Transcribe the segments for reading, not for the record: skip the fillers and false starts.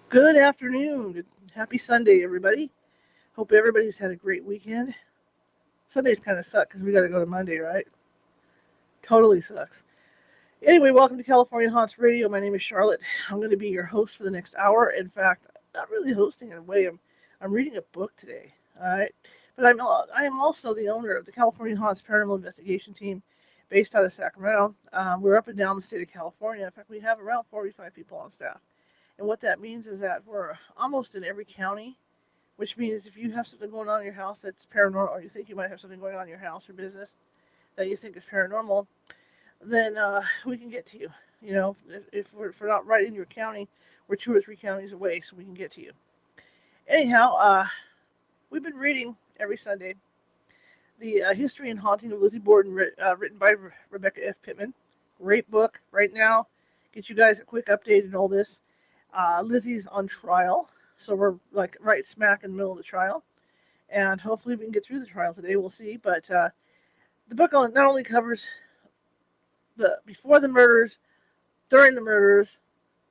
Good afternoon. Happy Sunday, everybody. Hope everybody's had a great weekend. Sundays kind of suck because we got to go to Monday, right? Totally sucks. Anyway, welcome to California Haunts Radio. My name is Charlotte. I'm going to be your host for the next hour. In fact, not really hosting in a way. I'm reading a book today. All right, but I am also the owner of the California Haunts Paranormal Investigation Team, based out of Sacramento. We're up and down the state of California. In fact, we have around 45 people on staff. And what that means is that we're almost in every county, which means if you have something going on in your house that's paranormal, or you think you might have something going on in your house or business that you think is paranormal, then we can get to you. If we're not right in your county, we're 2 or 3 counties away, so we can get to you. Anyhow, we've been reading every Sunday the History and Haunting of Lizzie Borden, written by Rebecca F. Pittman. Great book. Right now, get you guys a quick update and all this. Lizzie's on trial, so we're like right smack in the middle of the trial, and hopefully we can get through the trial today. We'll see. But the book not only covers the before the murders, during the murders,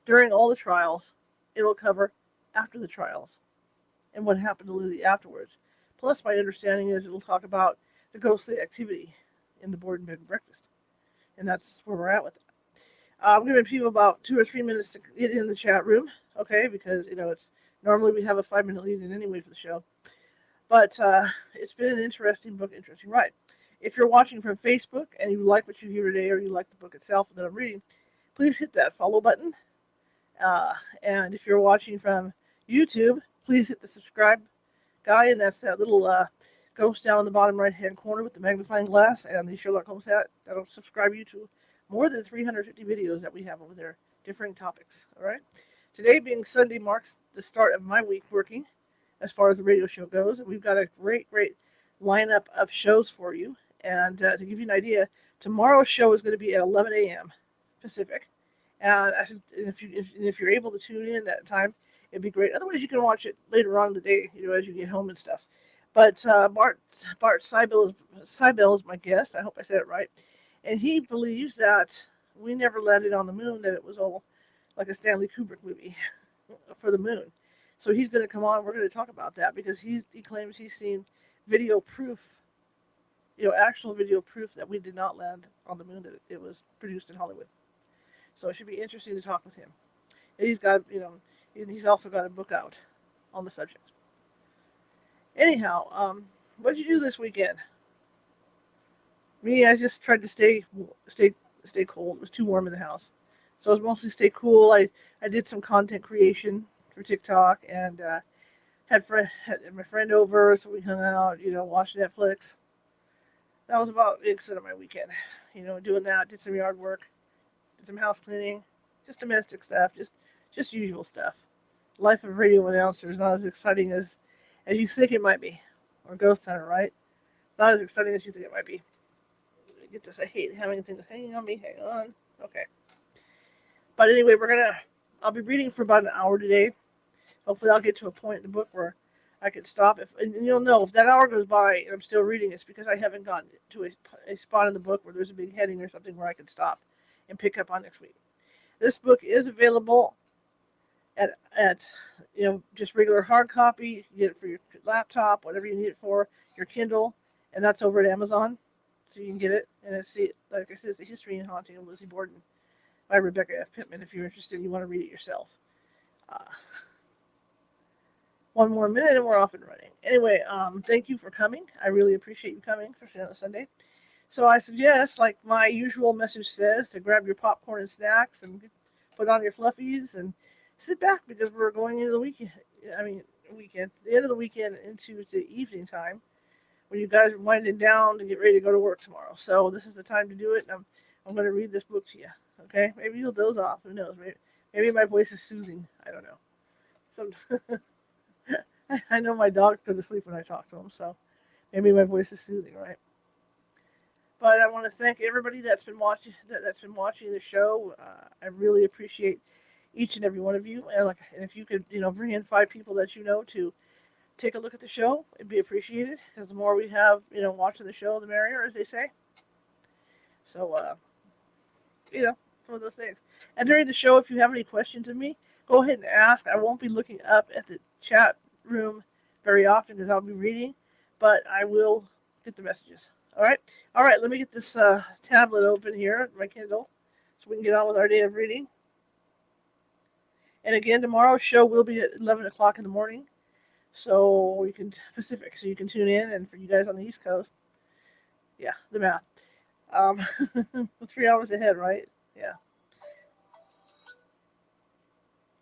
during all the trials, it'll cover after the trials and what happened to Lizzie afterwards. Plus, my understanding is it'll talk about the ghostly activity in the Borden bed and breakfast, and that's where we're at with it. I'm giving people about 2 or 3 minutes to get in the chat room, okay? Because it's normally we have a 5 minute lead in anyway for the show, but it's been an interesting book, interesting ride. If you're watching from Facebook and you like what you hear today, or you like the book itself that I'm reading, please hit that follow button. And if you're watching from YouTube, please hit the subscribe guy, and that's that little ghost down in the bottom right hand corner with the magnifying glass and the Sherlock Holmes hat. That'll subscribe you to more than 350 videos that we have over there, differing topics. All right. Today being Sunday marks the start of my week working, as far as the radio show goes, and we've got a great lineup of shows for you. And to give you an idea, tomorrow's show is going to be at 11 a.m. Pacific. And if you're able to tune in at that time, it'd be great. Otherwise, you can watch it later on in the day, as you get home and stuff. But Bart Seibel is my guest. I hope I said it right. And he believes that we never landed on the moon, that it was all like a Stanley Kubrick movie for the moon. So he's going to come on. We're going to talk about that because he claims he's seen video proof, actual video proof that we did not land on the moon, that it was produced in Hollywood. So it should be interesting to talk with him. And he's also got a book out on the subject. Anyhow, what did you do this weekend? Me, I just tried to stay cold. It was too warm in the house, so it was mostly stay cool. I did some content creation for TikTok, and had my friend over, so we hung out. Watched Netflix. That was about the extent of my weekend. Doing that. Did some yard work. Did some house cleaning. Just domestic stuff. Just usual stuff. Life of a radio announcer is not as exciting as you think it might be, or Ghost Hunter, right? Not as exciting as you think it might be. Get this. I hate having things hanging on me. Hang on. Okay. But anyway, I'll be reading for about an hour today. Hopefully, I'll get to a point in the book where I can stop. And you'll know if that hour goes by and I'm still reading, it's because I haven't gotten to a spot in the book where there's a big heading or something where I can stop and pick up on next week. This book is available at just regular hard copy. You can get it for your laptop, whatever you need it for, your Kindle, and that's over at Amazon. So you can get it, and like I said, it's the History and Haunting of Lizzie Borden by Rebecca F. Pittman. If you're interested, you want to read it yourself. Uh, one more minute, and we're off and running. Anyway, thank you for coming. I really appreciate you coming, especially on a Sunday. So I suggest, like my usual message says, to grab your popcorn and snacks and put on your fluffies and sit back because we're going into the weekend. Weekend, the end of the weekend into the evening time, when you guys are winding down to get ready to go to work tomorrow. So this is the time to do it, and I'm going to read this book to you. Okay? Maybe you'll doze off. Who knows? Maybe my voice is soothing. I don't know. I know my dogs go to sleep when I talk to them, so maybe my voice is soothing, right? But I want to thank everybody that's been watching the show. I really appreciate each and every one of you. And if you could, bring in 5 people that you know to take a look at the show, it'd be appreciated because the more we have, watching the show, the merrier, as they say. So, Some of those things. And during the show, if you have any questions of me, go ahead and ask. I won't be looking up at the chat room very often because I'll be reading, but I will get the messages. All right? All right, let me get this tablet open here, my Kindle, so we can get on with our day of reading. And again, tomorrow's show will be at 11 o'clock in the morning, so you can Pacific, so you can tune in. And for you guys on the East Coast, yeah, the math. 3 hours ahead, right? Yeah.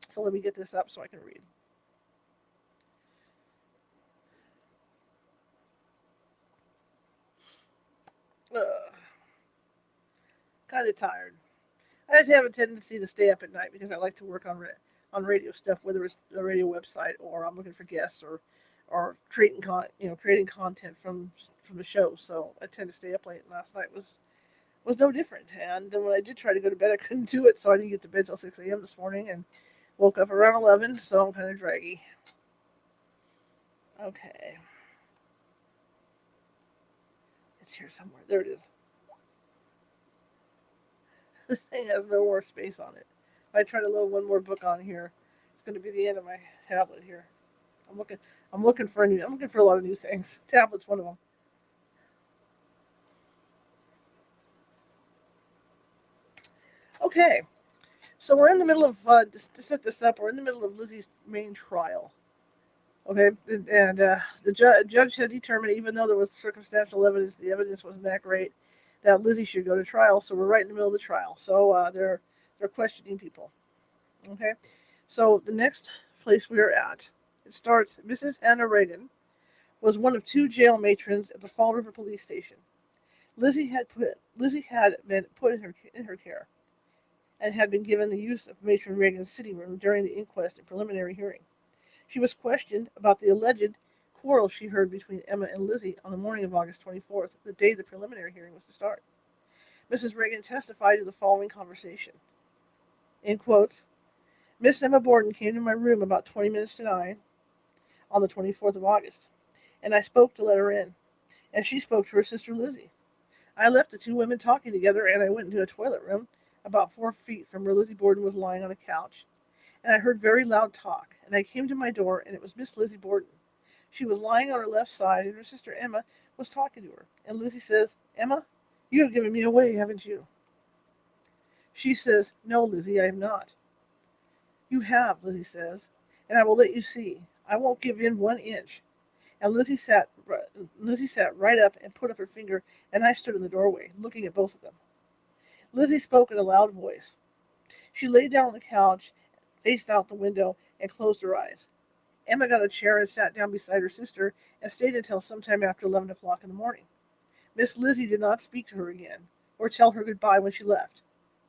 So let me get this up so I can read. Kind of tired. I just have a tendency to stay up at night because I like to work on radio stuff, whether it's a radio website or I'm looking for guests or creating content from the show. So I tend to stay up late. Last night was no different. And then when I did try to go to bed, I couldn't do it, so I didn't get to bed till 6 a.m. this morning and woke up around 11. So I'm kind of draggy. Okay, it's here somewhere. There it is. This thing has no more space on it. If I try to load one more book on here, it's going to be the end of my tablet here. I'm looking. I'm looking for a lot of new things. Tablet's one of them. Okay, so we're in the middle of to set this up. We're in the middle of Lizzie's main trial. Okay, and the judge had determined, even though there was circumstantial evidence, the evidence wasn't that great, that Lizzie should go to trial. So we're right in the middle of the trial. So they're questioning people. Okay, so the next place we are at, it starts. Mrs. Hannah Reagan was one of two jail matrons at the Fall River Police Station. Lizzie had been put in her care and had been given the use of Matron Reagan's sitting room during the inquest and preliminary hearing. She was questioned about the alleged quarrel she heard between Emma and Lizzie on the morning of August 24th, the day the preliminary hearing was to start. Mrs. Reagan testified to the following conversation. In quotes, Miss Emma Borden came to my room about 20 minutes to 9 on the 24th of August, and I spoke to let her in, and she spoke to her sister Lizzie. I left the two women talking together, and I went into a toilet room about 4 feet from where Lizzie Borden was lying on a couch, and I heard very loud talk, and I came to my door, and it was Miss Lizzie Borden. She was lying on her left side, and her sister Emma was talking to her, and Lizzie says, Emma, you have given me away, haven't you? She says, No, Lizzie, I have not. You have, Lizzie says, and I will let you see. I won't give in 1 inch. And Lizzie sat right up and put up her finger, and I stood in the doorway, looking at both of them. Lizzie spoke in a loud voice. She lay down on the couch, faced out the window, and closed her eyes. Emma got a chair and sat down beside her sister and stayed until sometime after 11 o'clock in the morning. Miss Lizzie did not speak to her again, or tell her goodbye when she left.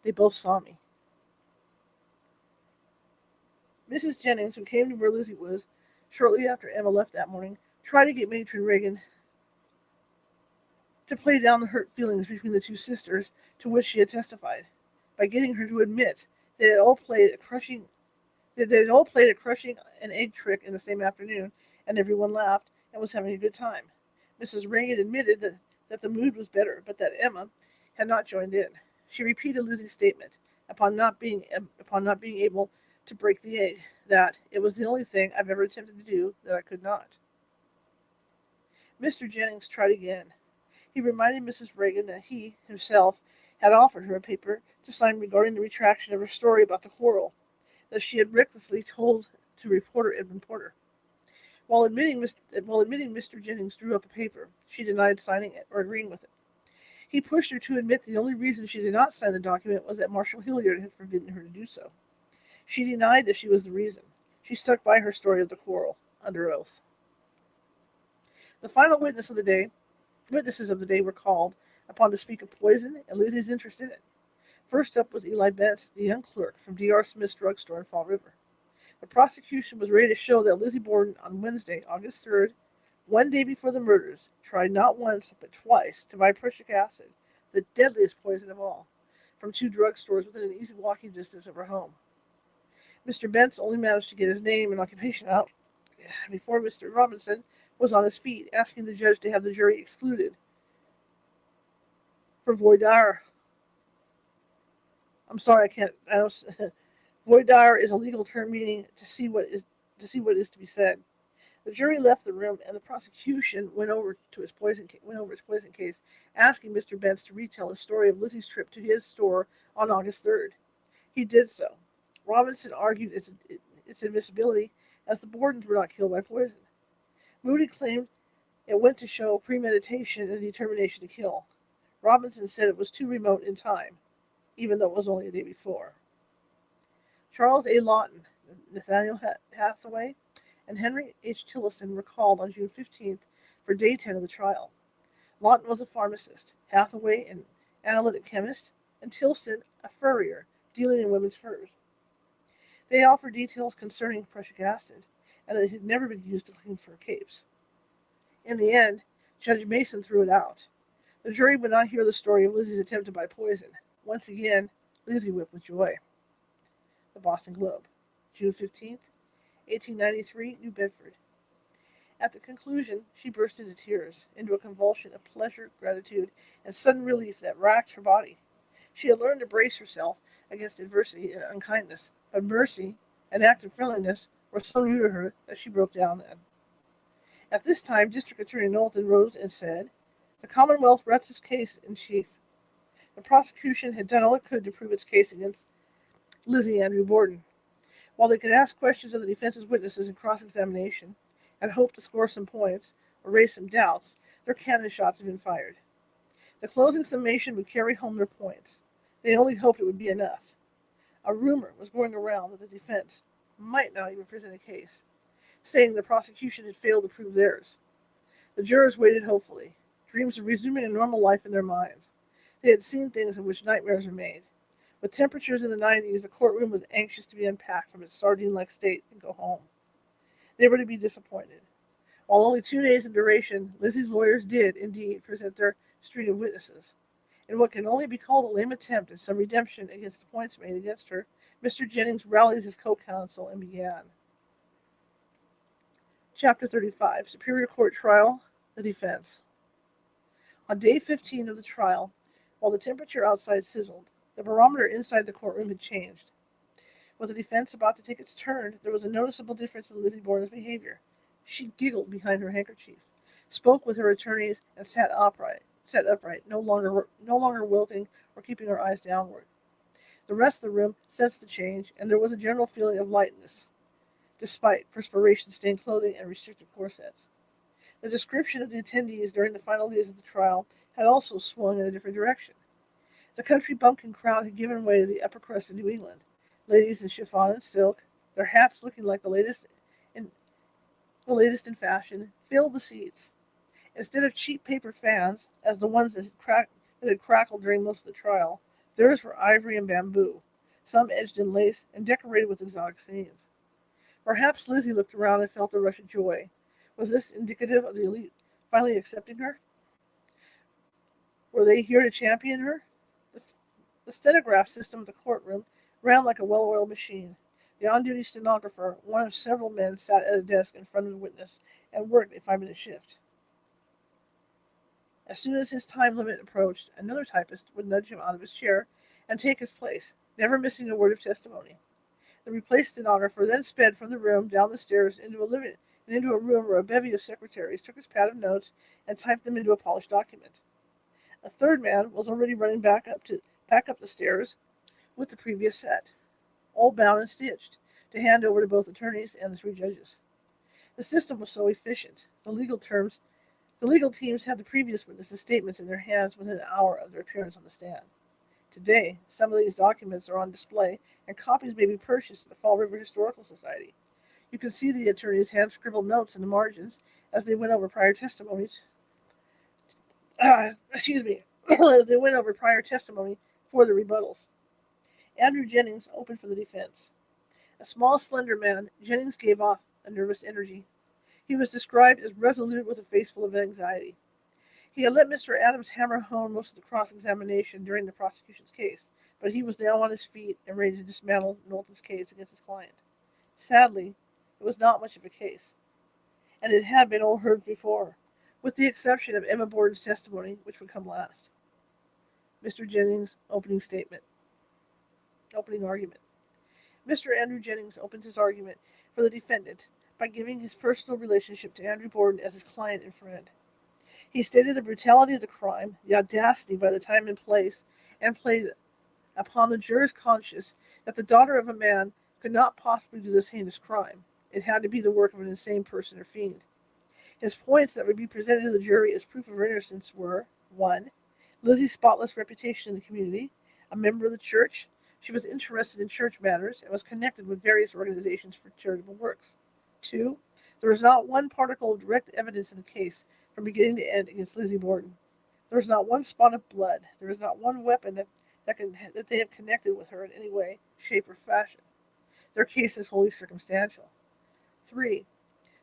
They both saw me. Mrs. Jennings, who came to where Lizzie was shortly after Emma left that morning, tried to get Matron Reagan to play down the hurt feelings between the two sisters to which she had testified, by getting her to admit they had all played a crushing an egg trick in the same afternoon, and everyone laughed and was having a good time. Mrs. Reagan admitted that the mood was better, but that Emma had not joined in. She repeated Lizzie's statement upon not being able to break the egg, that it was the only thing I've ever attempted to do that I could not. Mr. Jennings tried again. He reminded Mrs. Reagan that he, himself, had offered her a paper to sign regarding the retraction of her story about the quarrel that she had recklessly told to reporter Edmund Porter. While admitting Mr. Jennings drew up a paper, she denied signing it or agreeing with it. He pushed her to admit the only reason she did not sign the document was that Marshal Hilliard had forbidden her to do so. She denied that she was the reason. She stuck by her story of the quarrel, under oath. The final witnesses of the day were called upon to speak of poison and Lizzie's interest in it. First up was Eli Betts, the young clerk from D.R. Smith's drugstore in Fall River. The prosecution was ready to show that Lizzie Borden on Wednesday, August 3rd, one day before the murders, tried not once but twice to buy prussic acid, the deadliest poison of all, from 2 drugstores within an easy walking distance of her home. Mr. Betts only managed to get his name and occupation out before Mr. Robinson was on his feet, asking the judge to have the jury excluded for voir dire. I'm sorry, I can't. I don't. Voir dire is a legal term meaning to be said. The jury left the room, and the prosecution went over his poison case, asking Mr. Bentz to retell the story of Lizzie's trip to his store on August 3rd. He did so. Robinson argued its admissibility, as the Bordens were not killed by poison. Moody claimed it went to show premeditation and determination to kill. Robinson said it was too remote in time, even though it was only a day before. Charles A. Lawton, Nathaniel Hathaway, and Henry H. Tillotson were called on June 15th for day 10 of the trial. Lawton was a pharmacist, Hathaway an analytic chemist, and Tillotson a furrier, dealing in women's furs. They offered details concerning prussic acid, and that it had never been used to clean fur capes. In the end, Judge Mason threw it out. The jury would not hear the story of Lizzie's attempt to buy poison. Once again, Lizzie wept with joy. The Boston Globe, June 15th, 1893, New Bedford. At the conclusion, she burst into tears, into a convulsion of pleasure, gratitude, and sudden relief that racked her body. She had learned to brace herself against adversity and unkindness, but mercy and active friendliness were so new to her that she broke down then. At this time, District Attorney Knowlton rose and said, "The Commonwealth rests its case in chief. The prosecution had done all it could to prove its case against Lizzie Andrew Borden. While they could ask questions of the defense's witnesses in cross-examination and hope to score some points or raise some doubts, their cannon shots had been fired. The closing summation would carry home their points. They only hoped it would be enough. A rumor was going around that the defense might not even present a case, saying the prosecution had failed to prove theirs. The jurors waited hopefully, dreams of resuming a normal life in their minds. They had seen things in which nightmares are made. With temperatures in the 90s, the courtroom was anxious to be unpacked from its sardine-like state and go home. They were to be disappointed. While only 2 days in duration, Lizzie's lawyers did, indeed, present their string of witnesses. In what can only be called a lame attempt at some redemption against the points made against her, Mr. Jennings rallied his co-counsel and began. Chapter 35, Superior Court Trial, the Defense. On day 15 of the trial, while the temperature outside sizzled, the barometer inside the courtroom had changed. With the defense about to take its turn, there was a noticeable difference in Lizzie Borden's behavior. She giggled behind her handkerchief, spoke with her attorneys, and sat upright, no longer wilting or keeping her eyes downward. The rest of the room sensed the change, and there was a general feeling of lightness, despite perspiration-stained clothing and restrictive corsets. The description of the attendees during the final days of the trial had also swung in a different direction. The country bumpkin crowd had given way to the upper crust of New England. Ladies in chiffon and silk, their hats looking like the latest in fashion, filled the seats. Instead of cheap paper fans, as the ones that had crackled during most of the trial, theirs were ivory and bamboo, some edged in lace and decorated with exotic scenes. Perhaps Lizzie looked around and felt a rush of joy. Was this indicative of the elite finally accepting her? Were they here to champion her? The stenograph system of the courtroom ran like a well-oiled machine. The on-duty stenographer, one of several men, sat at a desk in front of the witness and worked a 5-minute shift. As soon as his time limit approached, another typist would nudge him out of his chair and take his place, never missing a word of testimony. The replaced stenographer then sped from the room down the stairs into a room where a bevy of secretaries took his pad of notes and typed them into a polished document. A third man was already running back up the stairs with the previous set, all bound and stitched, to hand over to both attorneys and the 3 judges. The system was so efficient. The legal teams had the previous witnesses' statements in their hands within an hour of their appearance on the stand. Today, some of these documents are on display, and copies may be purchased at the Fall River Historical Society. You can see the attorneys' hand-scribbled notes in the margins as they went over prior testimonies. As they went over prior testimony for the rebuttals. Andrew Jennings opened for the defense. A small, slender man, Jennings gave off a nervous energy. He was described as resolute with a face full of anxiety. He had let Mr. Adams hammer home most of the cross-examination during the prosecution's case, but he was now on his feet and ready to dismantle Knowlton's case against his client. Sadly, it was not much of a case, and it had been all heard before, with the exception of Emma Borden's testimony, which would come last. Mr. Jennings' opening statement. Opening argument. Mr. Andrew Jennings opened his argument for the defendant by giving his personal relationship to Andrew Borden as his client and friend. He stated the brutality of the crime, the audacity by the time and place, and played upon the juror's conscience that the daughter of a man could not possibly do this heinous crime. It had to be the work of an insane person or fiend. His points that would be presented to the jury as proof of her innocence were 1. Lizzie's spotless reputation in the community, a member of the church. She was interested in church matters and was connected with various organizations for charitable works. 2. There was not one particle of direct evidence in the case from beginning to end against Lizzie Borden. There was not one spot of blood. There was not one weapon that they have connected with her in any way, shape, or fashion. Their case is wholly circumstantial. 3.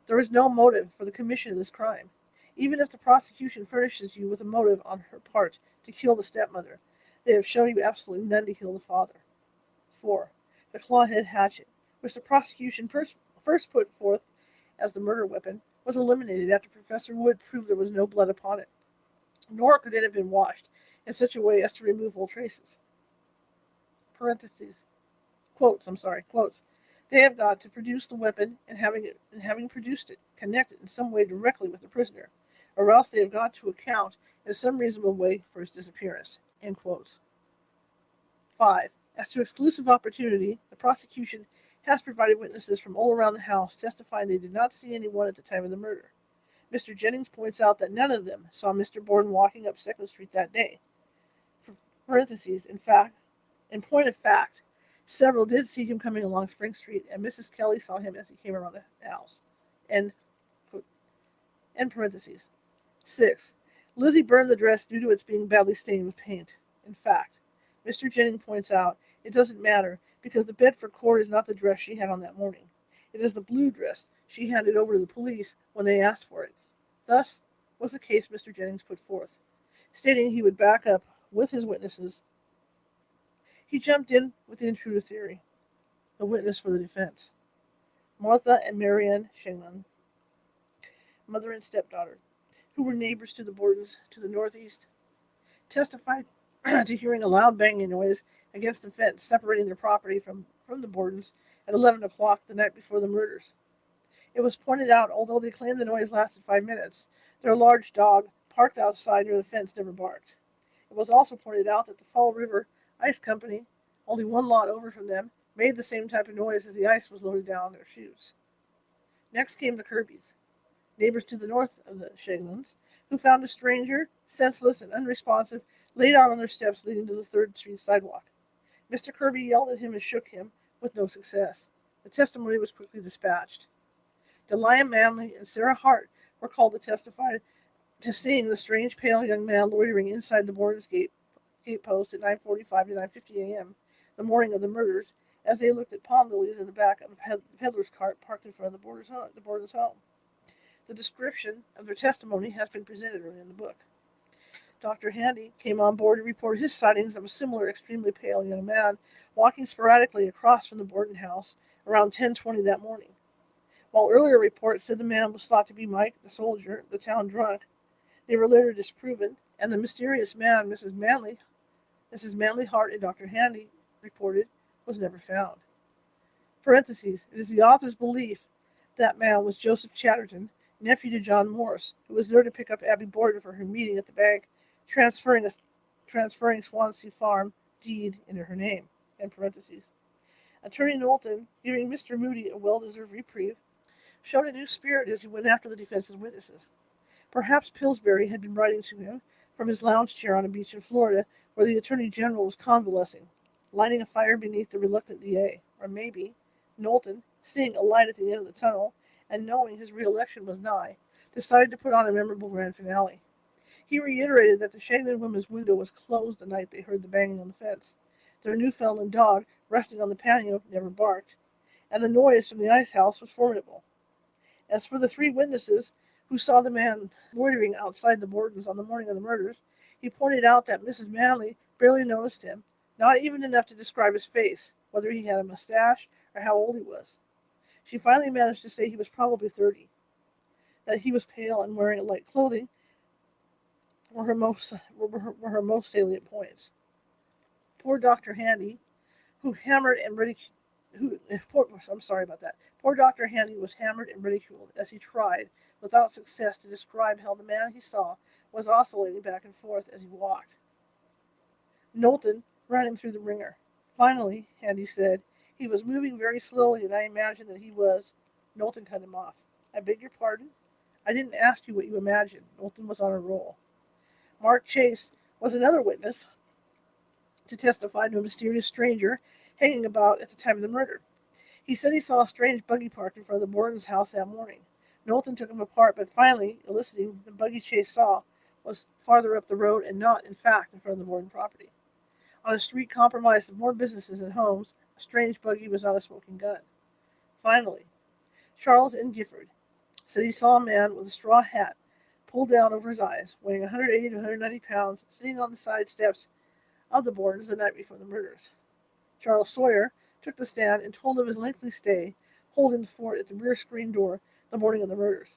There is no motive for the commission of this crime. Even if the prosecution furnishes you with a motive on her part to kill the stepmother, they have shown you absolutely none to kill the father. 4. The claw-head hatchet, which the prosecution first put forth as the murder weapon, was eliminated after Professor Wood proved there was no blood upon it. Nor could it have been washed in such a way as to remove all traces. Quotes. They have got to produce the weapon and having produced it, connect it in some way directly with the prisoner, or else they have got to account in some reasonable way for his disappearance. End quotes. 5. As to exclusive opportunity, the prosecution has provided witnesses from all around the house testifying they did not see anyone at the time of the murder. Mr. Jennings points out that none of them saw Mr. Borden walking up 2nd Street that day. In point of fact, several did see him coming along Spring Street, and Mrs. Kelly saw him as he came around the house. End parentheses. 6. Lizzie burned the dress due to its being badly stained with paint. In fact, Mr. Jennings points out it doesn't matter because the Bedford cord is not the dress she had on that morning. It is the blue dress she handed over to the police when they asked for it. Thus was the case Mr. Jennings put forth, stating he would back up with his witnesses. He jumped in with the intruder theory, the witness for the defense. Martha and Marianne Shannon, mother and stepdaughter, who were neighbors to the Bordens to the northeast, testified to hearing a loud banging noise against the fence separating their property from the Bordens at 11 o'clock the night before the murders. It was pointed out, although they claimed the noise lasted 5 minutes, their large dog, parked outside near the fence, never barked. It was also pointed out that the Fall River Ice Company, only one lot over from them, made the same type of noise as the ice was loaded down their chutes. Next came the Kirbys, neighbors to the north of the Shaglins, who found a stranger, senseless and unresponsive, laid out on their steps leading to the 3rd Street sidewalk. Mr. Kirby yelled at him and shook him, with no success. The testimony was quickly dispatched. Delia Manley and Sarah Hart were called to testify to seeing the strange, pale young man loitering inside the Bordens gate post at 9:45 to 9:50 a.m. the morning of the murders, as they looked at palm lilies in the back of a peddler's cart parked in front of the Bordens' home. The description of their testimony has been presented early in the book. Dr. Handy came on board and reported his sightings of a similar extremely pale young man walking sporadically across from the Borden house around 10:20 that morning. While earlier reports said the man was thought to be Mike, the soldier, the town drunk, they were later disproven, and the mysterious man Mrs. Manley Hart and Dr. Handy reported was never found. Parentheses, it is the author's belief that man was Joseph Chatterton, nephew to John Morse, who was there to pick up Abby Borden for her meeting at the bank, transferring Swansea Farm deed into her name. End parentheses. Attorney Knowlton, giving Mr. Moody a well-deserved reprieve, showed a new spirit as he went after the defense's witnesses. Perhaps Pillsbury had been writing to him from his lounge chair on a beach in Florida where the Attorney General was convalescing, lighting a fire beneath the reluctant DA. Or maybe Knowlton, seeing a light at the end of the tunnel and knowing his re-election was nigh, decided to put on a memorable grand finale. He reiterated that the Shaglin women's window was closed the night they heard the banging on the fence. Their Newfoundland dog, resting on the patio, never barked, and the noise from the ice house was formidable. As for the 3 witnesses who saw the man loitering outside the Bordens on the morning of the murders, he pointed out that Mrs. Manley barely noticed him, not even enough to describe his face, whether he had a mustache or how old he was. She finally managed to say he was probably 30. That he was pale and wearing light clothing were her most salient points. Poor Dr. Handy who hammered and ridiculed. I'm sorry about that. Poor Dr. Handy was hammered and ridiculed as he tried, without success, to describe how the man he saw was oscillating back and forth as he walked. Knowlton ran him through the ringer. Finally, Handy said, he was moving very slowly, and I imagined that he was. Knowlton cut him off. I beg your pardon? I didn't ask you what you imagined. Knowlton was on a roll. Mark Chase was another witness to testify to a mysterious stranger hanging about at the time of the murder. He said he saw a strange buggy parked in front of the Borden's house that morning. Knowlton took him apart, but finally eliciting the buggy Chase saw was farther up the road and not, in fact, in front of the Borden property. On a street compromised of more businesses and homes, a strange buggy was not a smoking gun. Finally, Charles N. Gifford said he saw a man with a straw hat pulled down over his eyes, weighing 180 to 190 pounds, sitting on the side steps of the Bordens the night before the murders. Charles Sawyer took the stand and told of his lengthy stay holding the fort at the rear screen door the morning of the murders.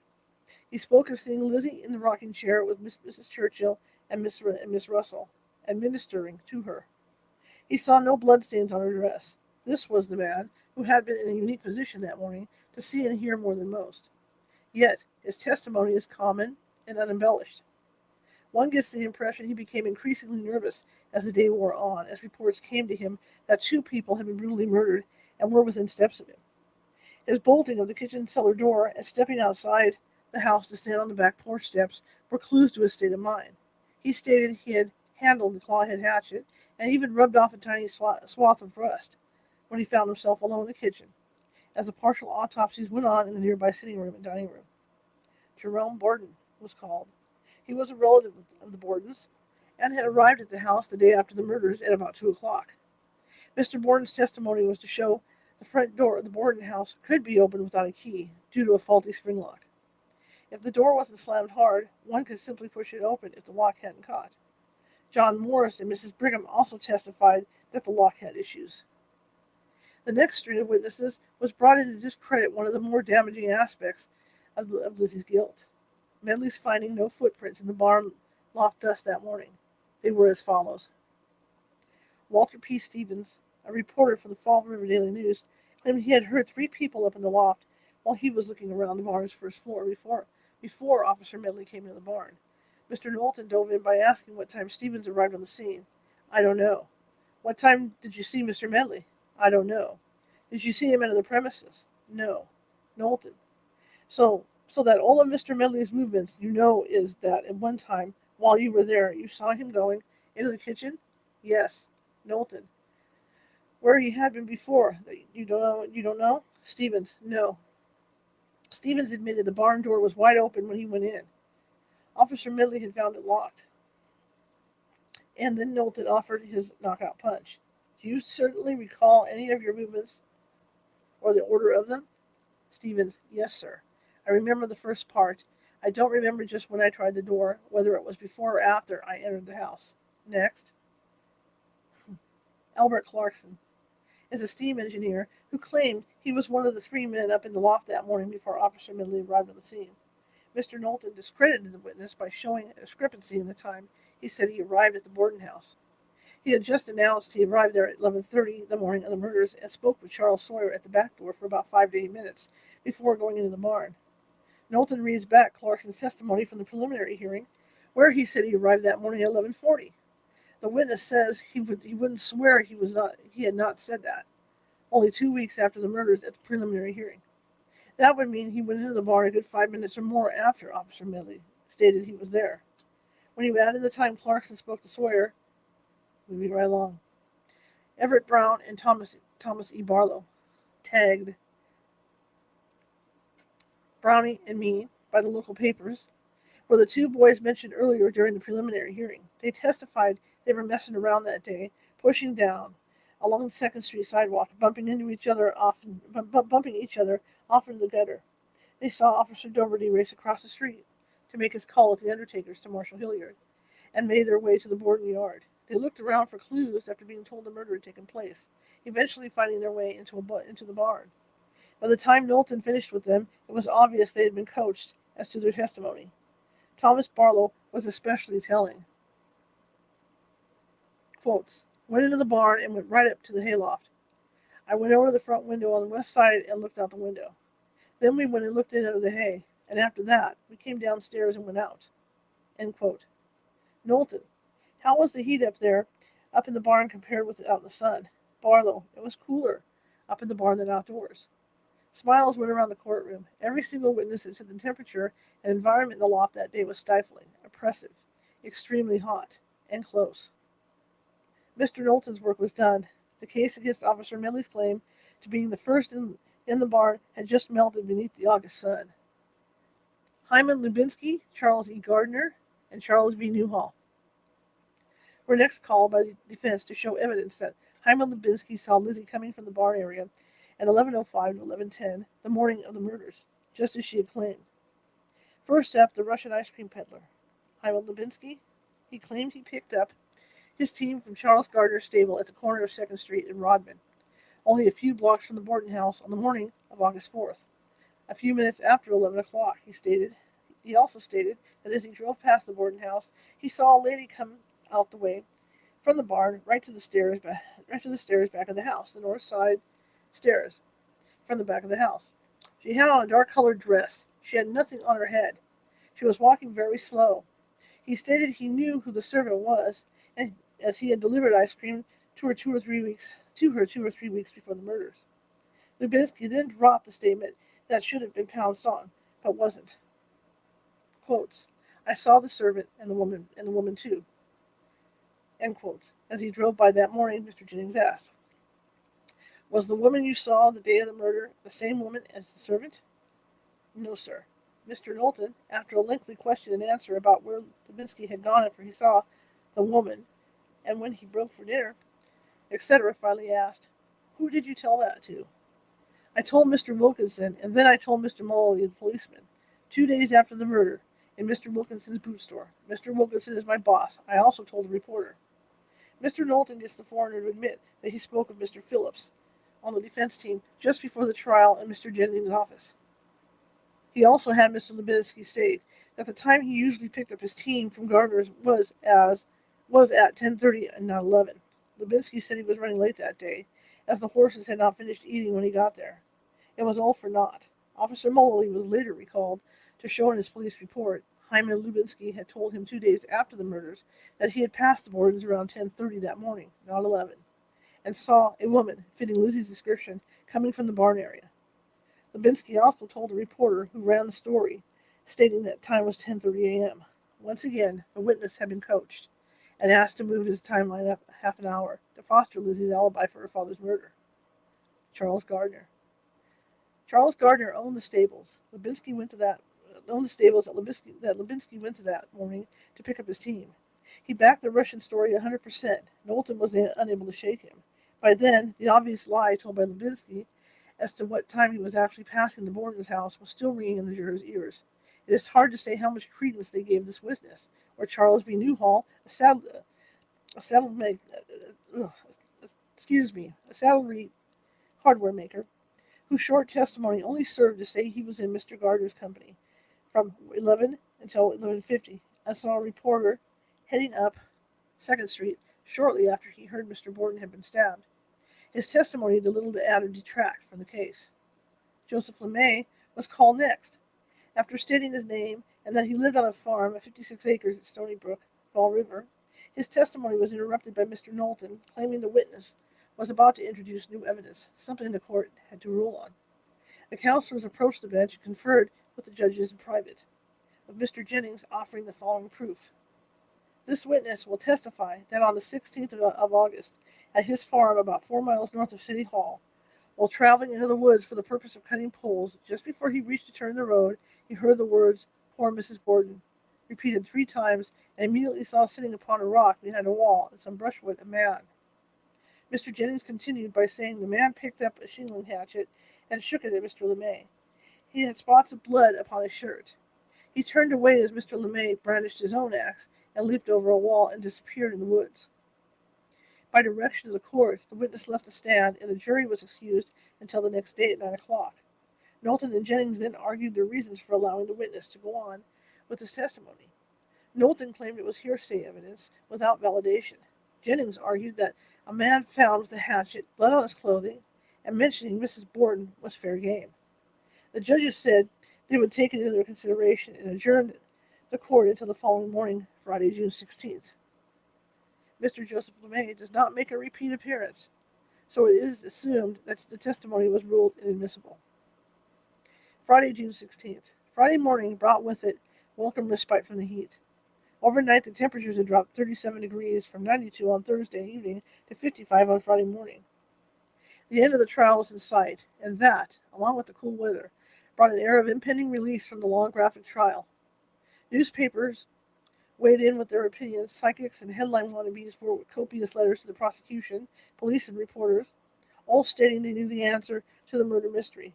He spoke of seeing Lizzie in the rocking chair with Mrs. Churchill and Miss Russell, and ministering to her. He saw no bloodstains on her dress. This was the man who had been in a unique position that morning to see and hear more than most. Yet his testimony is common and unembellished. One gets the impression he became increasingly nervous as the day wore on, as reports came to him that 2 people had been brutally murdered and were within steps of him. His bolting of the kitchen cellar door and stepping outside the house to stand on the back porch steps were clues to his state of mind. He stated he had handled the clawhead hatchet and even rubbed off a tiny swath of rust when he found himself alone in the kitchen, as the partial autopsies went on in the nearby sitting room and dining room. Jerome Borden was called. He was a relative of the Bordens and had arrived at the house the day after the murders at about 2 o'clock. Mr. Borden's testimony was to show the front door of the Borden house could be opened without a key due to a faulty spring lock. If the door wasn't slammed hard, one could simply push it open if the lock hadn't caught. John Morris and Mrs. Brigham also testified that the lock had issues. The next string of witnesses was brought in to discredit one of the more damaging aspects of Lizzie's guilt. Medley's finding no footprints in the barn loft dust that morning. They were as follows. Walter P. Stevens, a reporter for the Fall River Daily News, claimed he had heard 3 people up in the loft while he was looking around the barn's first floor before Officer Medley came into the barn. Mr. Knowlton dove in by asking what time Stevens arrived on the scene. I don't know. What time did you see Mr. Medley? I don't know. Did you see him enter the premises? No. Knowlton. So that all of Mr. Medley's movements, is that at one time, while you were there, you saw him going into the kitchen? Yes. Knowlton. Where he had been before? You don't know? Stevens. No. Stevens admitted the barn door was wide open when he went in. Officer Medley had found it locked. And then Knowlton offered his knockout punch. Do you certainly recall any of your movements or the order of them? Stevens. Yes, sir. I remember the first part. I don't remember just when I tried the door, whether it was before or after I entered the house. Next. Albert Clarkson is a steam engineer who claimed he was one of the 3 men up in the loft that morning before Officer Medley arrived on the scene. Mr. Knowlton discredited the witness by showing a discrepancy in the time he said he arrived at the Borden house. He had just announced he arrived there at 11:30 the morning of the murders and spoke with Charles Sawyer at the back door for about 5 to 8 minutes before going into the barn. Knowlton reads back Clarkson's testimony from the preliminary hearing, where he said he arrived that morning at 11:40. The witness says he wouldn't swear he had not said that, only 2 weeks after the murders at the preliminary hearing. That would mean he went into the barn a good 5 minutes or more after Officer Medley stated he was there. When you added the time Clarkson spoke to Sawyer, moving right along. Everett Brown and Thomas E. Barlow, tagged Brownie and me by the local papers, were the 2 boys mentioned earlier during the preliminary hearing. They testified they were messing around that day, pushing down along the 2nd Street sidewalk, bumping each other off into the gutter. They saw Officer Doherty race across the street to make his call at the Undertaker's to Marshall Hilliard, and made their way to the Borden yard. They looked around for clues after being told the murder had taken place, eventually finding their way into the barn. By the time Knowlton finished with them, it was obvious they had been coached as to their testimony. Thomas Barlow was especially telling. Quotes, went into the barn and went right up to the hayloft. I went over to the front window on the west side and looked out the window. Then we went and looked in under the hay, and after that, we came downstairs and went out." End quote. Knowlton: "How was the heat up there, up in the barn compared with out in the sun?" Barlow: "It was cooler up in the barn than outdoors." Smiles went around the courtroom. Every single witness had said the temperature and environment in the loft that day was stifling, oppressive, extremely hot, and close. Mr. Knowlton's work was done. The case against Officer Medley's claim to being the first in the barn had just melted beneath the August sun. Hyman Lubinsky, Charles E. Gardner, and Charles V. Newhall were next called by the defense to show evidence that Hyman Lubinsky saw Lizzie coming from the barn area at 11:05 to 11:10 the morning of the murders, just as she had claimed. First up, the Russian ice cream peddler. Hyman Lubinsky, he claimed he picked up his team from Charles Gardner's stable at the corner of 2nd Street in Rodman, only a few blocks from the Borden house on the morning of August 4th. A few minutes after 11 o'clock, he stated. He also stated that as he drove past the Borden house, he saw a lady come out the way from the barn right to the stairs back of the house, the north side stairs from the back of the house. She had on a dark-colored dress. She had nothing on her head. She was walking very slow. He stated he knew who the servant was, and as he had delivered ice cream to her 2 or 3 weeks before the murders. Lubinsky then dropped the statement that should have been pounced on, but wasn't. Quotes: "I saw the servant and the woman too." End quotes. As he drove by that morning, Mr. Jennings asked, "Was the woman you saw the day of the murder the same woman as the servant?" "No, sir." Mr. Knowlton, after a lengthy question and answer about where Lubinsky had gone after he saw the woman and when he broke for dinner, etc., finally asked, "Who did you tell that to?" "I told Mr. Wilkinson, and then I told Mr. Mullally, the policeman, 2 days after the murder, in Mr. Wilkinson's boot store. Mr. Wilkinson is my boss. I also told the reporter." Mr. Knowlton gets the foreigner to admit that he spoke of Mr. Phillips on the defense team just before the trial in Mr. Jennings' office. He also had Mr. Lubinsky state that the time he usually picked up his team from Gardner's was at 10:30 and not 11. Lubinsky said he was running late that day, as the horses had not finished eating when he got there. It was all for naught. Officer Mullally was later recalled to show in his police report Hyman Lubinsky had told him 2 days after the murders that he had passed the Bordens around 10:30 that morning, not 11, and saw a woman, fitting Lizzie's description, coming from the barn area. Lubinsky also told the reporter who ran the story, stating that time was 10:30 a.m. Once again, the witness had been coached and asked to move his timeline up half an hour to foster Lizzie's alibi for her father's murder. Charles Gardner. Charles Gardner owned the stables. Lubinsky went to that Lubinsky went to that morning to pick up his team. He backed the Russian story 100%. Knowlton was unable to shake him. By then, the obvious lie told by Lubinsky as to what time he was actually passing the Borden's house was still ringing in the jurors' ears. It is hard to say how much credence they gave this witness, or Charles V. Newhall, a saddlery hardware maker, whose short testimony only served to say he was in Mr. Gardner's company from 11 until 11:50, and saw a reporter heading up 2nd Street shortly after he heard Mr. Borden had been stabbed. His testimony did little to add or detract from the case. Joseph LeMay was called next. After stating his name and that he lived on a farm of 56 acres at Stony Brook, Fall River, his testimony was interrupted by Mr. Knowlton, claiming the witness was about to introduce new evidence, something the court had to rule on. The counselors approached the bench and conferred with the judges in private, with Mr. Jennings offering the following proof. This witness will testify that on the 16th of August, at his farm about 4 miles north of City Hall, while traveling into the woods for the purpose of cutting poles, just before he reached a turn in the road, he heard the words, "Poor Mrs. Borden," repeated 3 times, and immediately saw sitting upon a rock behind a wall in some brushwood a man. Mr. Jennings continued by saying the man picked up a shingling hatchet and shook it at Mr. LeMay. He had spots of blood upon his shirt. He turned away as Mr. LeMay brandished his own axe and leaped over a wall and disappeared in the woods. By direction of the court, the witness left the stand, and the jury was excused until the next day at 9 o'clock. Knowlton and Jennings then argued their reasons for allowing the witness to go on with his testimony. Knowlton claimed it was hearsay evidence without validation. Jennings argued that a man found with a hatchet, blood on his clothing, and mentioning Mrs. Borden was fair game. The judges said they would take it into their consideration and adjourned the court until the following morning, Friday, June 16th. Mr. Joseph LeMay does not make a repeat appearance, so it is assumed that the testimony was ruled inadmissible. Friday, June 16th. Friday morning brought with it welcome respite from the heat. Overnight, the temperatures had dropped 37 degrees from 92 on Thursday evening to 55 on Friday morning. The end of the trial was in sight, and that, along with the cool weather, brought an air of impending release from the long, graphic trial. Newspapers weighed in with their opinions. Psychics and headline wannabes wrote copious letters to the prosecution, police, and reporters, all stating they knew the answer to the murder mystery.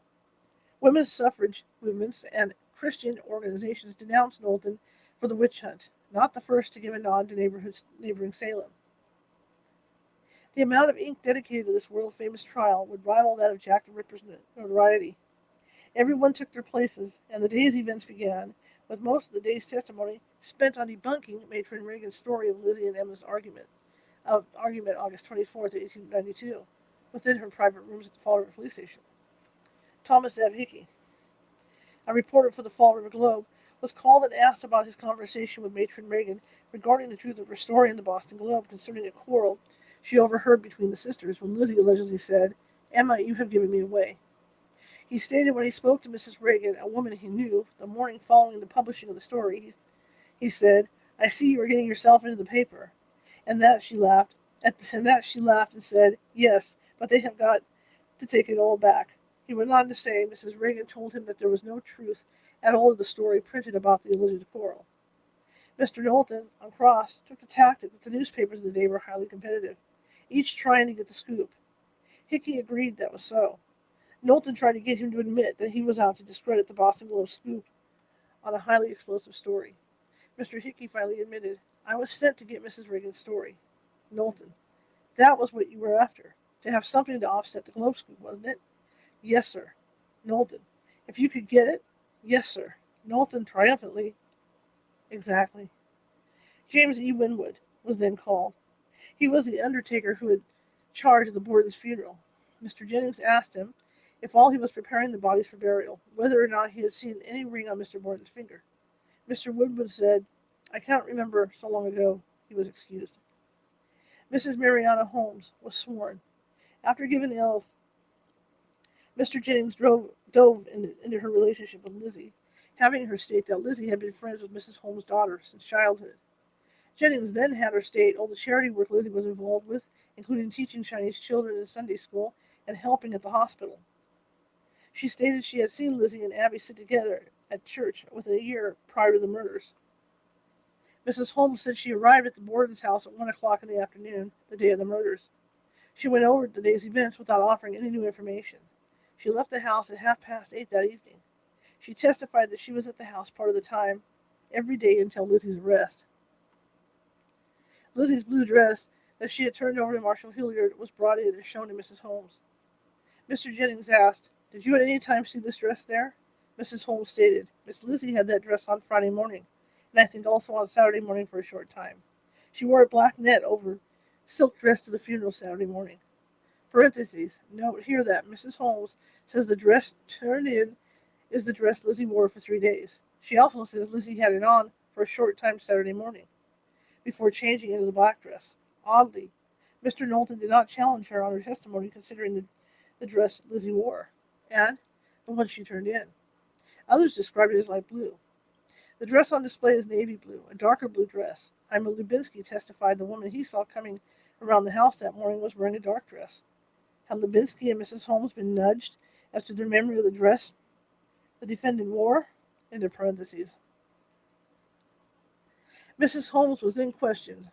Women's suffrage movements and Christian organizations denounced Knowlton for the witch hunt, not the first to give a nod to neighboring Salem. The amount of ink dedicated to this world-famous trial would rival that of Jack the Ripper's notoriety. Everyone took their places, and the day's events began, with most of the day's testimony spent on debunking Matron Reagan's story of Lizzie and Emma's argument August 24th, 1892, within her private rooms at the Fall River Police Station. Thomas F. Hickey, a reporter for the Fall River Globe, was called and asked about his conversation with Matron Reagan regarding the truth of her story in the Boston Globe concerning a quarrel she overheard between the sisters when Lizzie allegedly said, "Emma, you have given me away." He stated when he spoke to Mrs. Reagan, a woman he knew, the morning following the publishing of the story, he said, "I see you are getting yourself into the paper." And that she laughed. And said, "Yes, but they have got to take it all back." He went on to say Mrs. Reagan told him that there was no truth at all to the story printed about the alleged quarrel. Mr. Knowlton, on cross, took the tactic that the newspapers of the day were highly competitive, each trying to get the scoop. Hickey agreed that was so. Knowlton tried to get him to admit that he was out to discredit the Boston Globe scoop on a highly explosive story. Mr. Hickey finally admitted, "I was sent to get Mrs. Reagan's story." Knowlton, "That was what you were after, to have something to offset the Globe scoop, wasn't it?" "Yes, sir." Knowlton, "If you could get it?" "Yes, sir." Knowlton triumphantly, "Exactly." James E. Winwood was then called. He was the undertaker who had charge of the Borden's funeral. Mr. Jennings asked him, if while he was preparing the bodies for burial, whether or not he had seen any ring on Mr. Borden's finger. Mr. Winwood said, "I can't remember, so long ago." He was excused. Mrs. Mariana Holmes was sworn. After giving the oath, Mr. Jennings dove into her relationship with Lizzie, having her state that Lizzie had been friends with Mrs. Holmes' daughter since childhood. Jennings then had her state all the charity work Lizzie was involved with, including teaching Chinese children in Sunday school and helping at the hospital. She stated she had seen Lizzie and Abby sit together at church within a year prior to the murders. Mrs. Holmes said she arrived at the Borden's house at 1 o'clock in the afternoon, the day of the murders. She went over the day's events without offering any new information. She left the house at 8:30 that evening. She testified that she was at the house part of the time, every day until Lizzie's arrest. Lizzie's blue dress that she had turned over to Marshal Hilliard was brought in and shown to Mrs. Holmes. Mr. Jennings asked, "Did you at any time see this dress there?" Mrs. Holmes stated, "Miss Lizzie had that dress on Friday morning, and I think also on Saturday morning for a short time. She wore a black net over silk dress to the funeral Saturday morning." Parentheses. Note here that Mrs. Holmes says the dress turned in is the dress Lizzie wore for 3 days. She also says Lizzie had it on for a short time Saturday morning, before changing into the black dress. Oddly, Mr. Knowlton did not challenge her on her testimony considering the dress Lizzie wore, and the one she turned in. Others described it as light blue. The dress on display is navy blue, a darker blue dress. Hyman Lubinsky testified the woman he saw coming around the house that morning was wearing a dark dress. Had Lubinsky and Mrs. Holmes been nudged as to their memory of the dress the defendant wore? Into parentheses. Mrs. Holmes was then questioned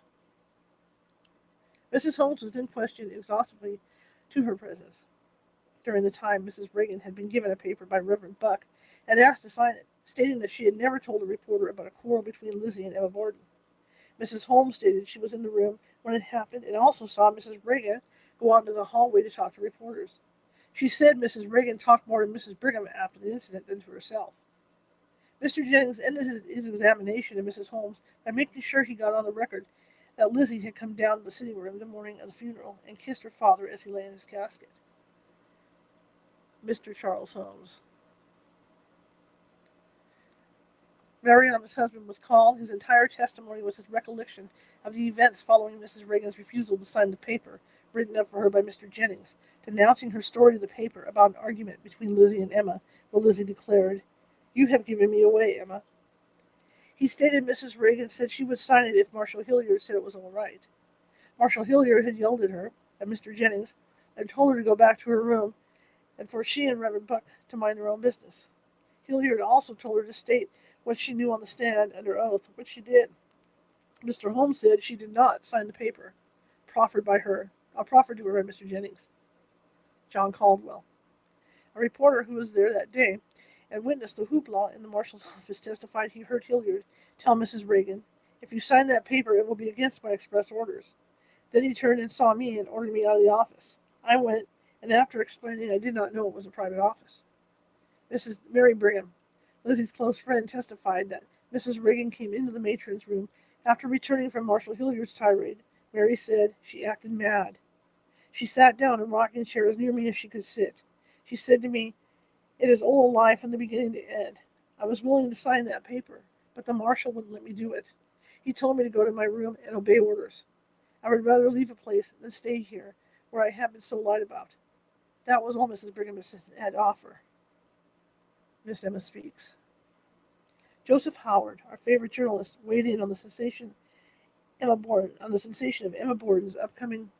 exhaustively to her presence. During the time, Mrs. Reagan had been given a paper by Reverend Buck and asked to sign it, stating that she had never told a reporter about a quarrel between Lizzie and Emma Borden. Mrs. Holmes stated she was in the room when it happened and also saw Mrs. Reagan go out into the hallway to talk to reporters. She said Mrs. Reagan talked more to Mrs. Brigham after the incident than to herself. Mr. Jennings ended his examination of Mrs. Holmes by making sure he got on the record that Lizzie had come down to the sitting room the morning of the funeral and kissed her father as he lay in his casket. Mr. Charles Holmes. Mariana's husband was called. His entire testimony was his recollection of the events following Mrs. Reagan's refusal to sign the paper written up for her by Mr. Jennings, denouncing her story to the paper about an argument between Lizzie and Emma, where Lizzie declared, "You have given me away, Emma." He stated Mrs. Reagan said she would sign it if Marshal Hilliard said it was all right. Marshal Hilliard had yelled at her, at Mr. Jennings, and told her to go back to her room and for she and Reverend Buck to mind their own business. Hilliard also told her to state what she knew on the stand under oath, which she did. Mr. Holmes said she did not sign the paper proffered to her by Mr. Jennings. John Caldwell, a reporter who was there that day and witnessed the hoopla in the marshal's office, testified he heard Hilliard tell Mrs. Reagan, "If you sign that paper, it will be against my express orders." Then he turned and saw me and ordered me out of the office. I went, and after explaining I did not know it was a private office. Mrs. Mary Brigham, Lizzie's close friend, testified that Mrs. Reagan came into the matron's room after returning from Marshal Hilliard's tirade. Mary said she acted mad. She sat down in rocking chair as near me as she could sit. She said to me, "It is all a lie from the beginning to end. I was willing to sign that paper, but the marshal wouldn't let me do it. He told me to go to my room and obey orders. I would rather leave a place than stay here, where I have been so lied about." That was all Mrs. Brigham had to offer. Miss Emma speaks. Joseph Howard, our favorite journalist, weighed in on the sensation of Emma Borden's upcoming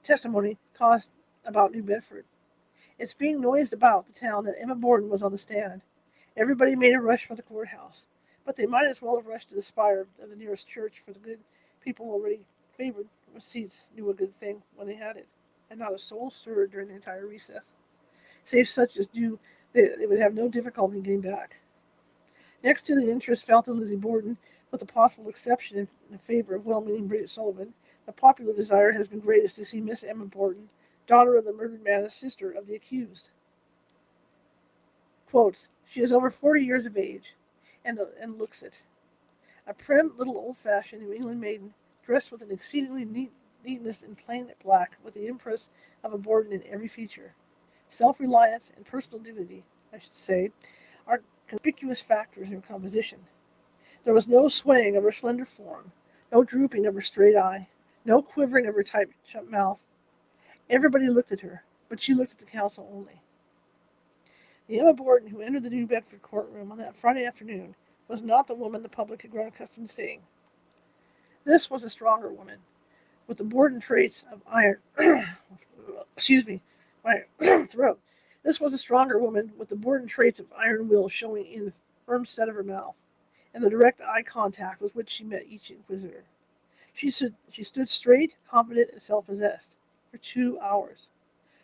testimony caused about New Bedford. It's being noised about the town that Emma Borden was on the stand. Everybody made a rush for the courthouse, but they might as well have rushed to the spire of the nearest church, for the good people already favored with seats knew a good thing when they had it, and not a soul stirred during the entire recess, save such as knew they would have no difficulty in getting back. Next to the interest felt in Lizzie Borden, with a possible exception in favor of well-meaning Bridget Sullivan, the popular desire has been greatest to see Miss Emma Borden, daughter of the murdered man and sister of the accused. Quotes, "She is over 40 years of age, and looks it. A prim little old-fashioned New England maiden, dressed with an exceedingly neatness in plain black, with the impress of a Borden in every feature. Self-reliance and personal dignity, I should say, are conspicuous factors in her composition. There was no swaying of her slender form, no drooping of her straight eye, no quivering of her tight shut mouth. Everybody looked at her, but she looked at the counsel only." The Emma Borden who entered the New Bedford courtroom on that Friday afternoon was not the woman the public had grown accustomed to seeing. This was a stronger woman, with the Borden traits of iron. Excuse me, my throat. This was a stronger woman with the Borden traits of iron will showing in the firm set of her mouth, and the direct eye contact with which she met each inquisitor. She stood straight, confident, and self-possessed for 2 hours.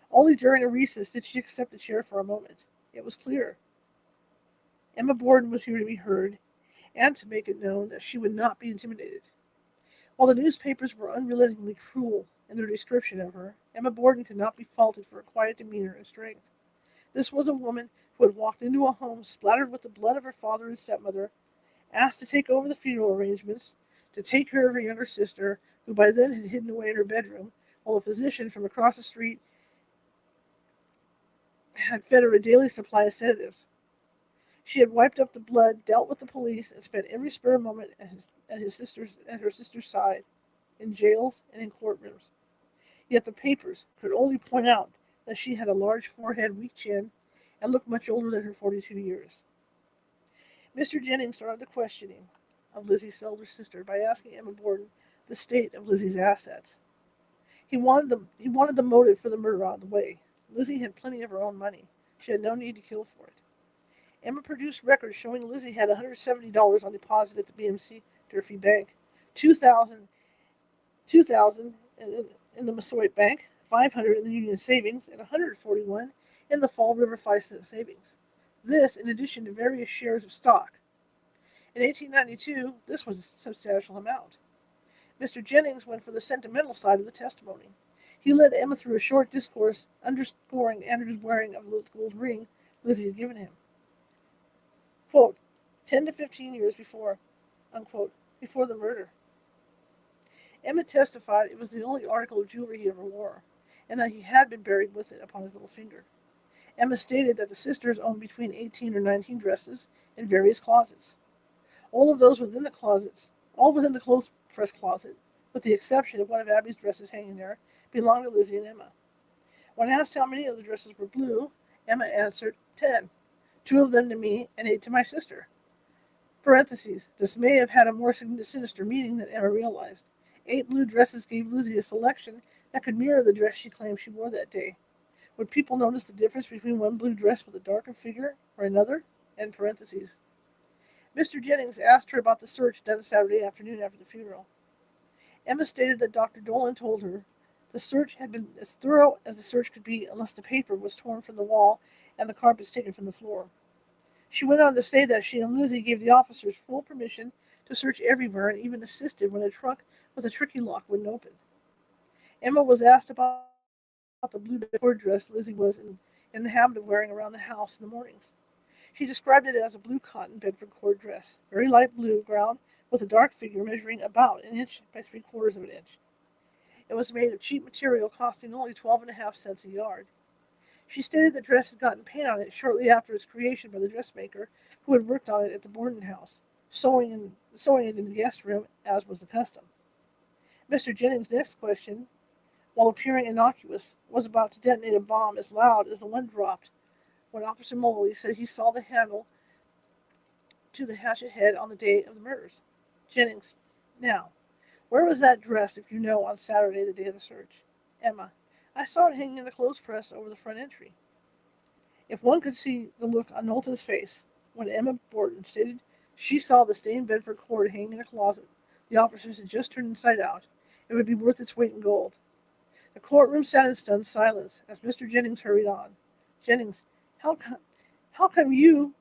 Only during a recess did she accept a chair for a moment. It was clear Emma Borden was here to be heard, and to make it known that she would not be intimidated. While the newspapers were unrelentingly cruel in their description of her, Emma Borden could not be faulted for her quiet demeanor and strength. This was a woman who had walked into a home splattered with the blood of her father and stepmother, asked to take over the funeral arrangements, to take care of her younger sister, who by then had hidden away in her bedroom, while a physician from across the street had fed her a daily supply of sedatives. She had wiped up the blood, dealt with the police, and spent every spare moment at her sister's side, in jails and in courtrooms. Yet the papers could only point out that she had a large forehead, weak chin, and looked much older than her 42 years. Mr. Jennings started the questioning of Lizzie's elder sister by asking Emma Borden the state of Lizzie's assets. He wanted the motive for the murder out of the way. Lizzie had plenty of her own money. She had no need to kill for it. Emma produced records showing Lizzie had $170 on deposit at the BMC Durfee Bank, $2,000 in the Massasoit Bank, $500 in the Union Savings, and $141 in the Fall River 5-cent Savings. This in addition to various shares of stock. In 1892, this was a substantial amount. Mr. Jennings went for the sentimental side of the testimony. He led Emma through a short discourse underscoring Andrew's wearing of the gold ring Lizzie had given him. Quote, 10 to 15 years before, unquote, before the murder. Emma testified it was the only article of jewelry he ever wore. and that he had been buried with it upon his little finger. Emma stated that the sisters owned between 18 or 19 dresses in various closets. All of those within the closets, all within the clothes press closet, with the exception of one of Abby's dresses hanging there, belonged to Lizzie and Emma. When asked how many of the dresses were blue, Emma answered 10, 2 of them to me and 8 to my sister. Parentheses. This may have had a more sinister meaning than Emma realized. 8 blue dresses gave Lizzie a selection that could mirror the dress she claimed she wore that day. Would people notice the difference between one blue dress with a darker figure or another? End parentheses. Mr. Jennings asked her about the search done Saturday afternoon after the funeral. Emma stated that Dr. Dolan told her the search had been as thorough as the search could be unless the paper was torn from the wall and the carpets taken from the floor. She went on to say that she and Lizzie gave the officers full permission to search everywhere and even assisted when a trunk with a tricky lock wouldn't open. Emma was asked about the blue cord dress Lizzie was in the habit of wearing around the house in the mornings. She described it as a blue cotton Bedford cord dress, very light blue ground with a dark figure measuring about an inch by 3/4 of an inch. It was made of cheap material costing only 12.5 cents a yard. She stated the dress had gotten paint on it shortly after its creation by the dressmaker who had worked on it at the Borden house, sewing it in the guest room as was the custom. Mr. Jennings' next question, while appearing innocuous, was about to detonate a bomb as loud as the one dropped when Officer Moley said he saw the handle to the hatchet head on the day of the murders. Jennings. Now, where was that dress, if you know, on Saturday, the day of the search? Emma. I saw it hanging in the clothes press over the front entry. If one could see the look on Knowlton's face when Emma Borden stated she saw the stained Bedford cord hanging in a closet the officers had just turned inside out, it would be worth its weight in gold. The courtroom sat in stunned silence as Mr. Jennings hurried on. Jennings, how come you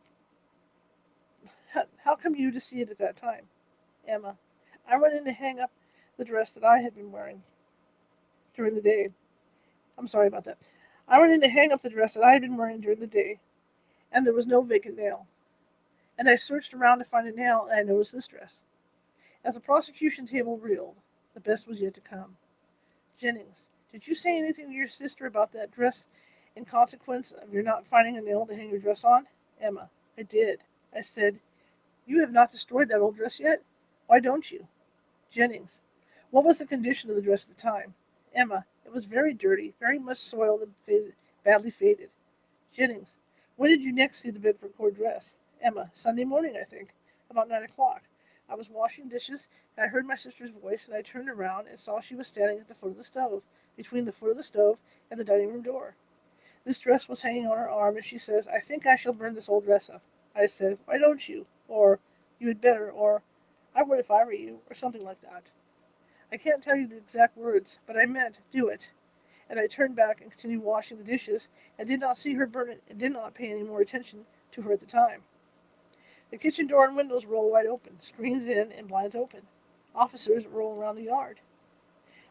to see it at that time? Emma, I went in to hang up the dress that I had been wearing during the day. I'm sorry about that. I went in to hang up the dress that I had been wearing during the day, and there was no vacant nail. And I searched around to find a nail, and I noticed this dress. As the prosecution table reeled, the best was yet to come. Jennings, did you say anything to your sister about that dress in consequence of your not finding a nail to hang your dress on? Emma, I did. I said, you have not destroyed that old dress yet? Why don't you? Jennings, what was the condition of the dress at the time? Emma, it was very dirty, very much soiled and badly faded. Jennings, when did you next see the Bedford cord dress? Emma, Sunday morning, I think, about 9 o'clock. I was washing dishes, and I heard my sister's voice, and I turned around and saw she was standing at the foot of the stove, between the foot of the stove and the dining room door. This dress was hanging on her arm, and she says, I think I shall burn this old dress up. I said, why don't you? Or, you had better, or, I would if I were you, or something like that. I can't tell you the exact words, but I meant, do it. And I turned back and continued washing the dishes, and did not see her burn it, and did not pay any more attention to her at the time. The kitchen door and windows roll wide open, screens in and blinds open. Officers roll around the yard.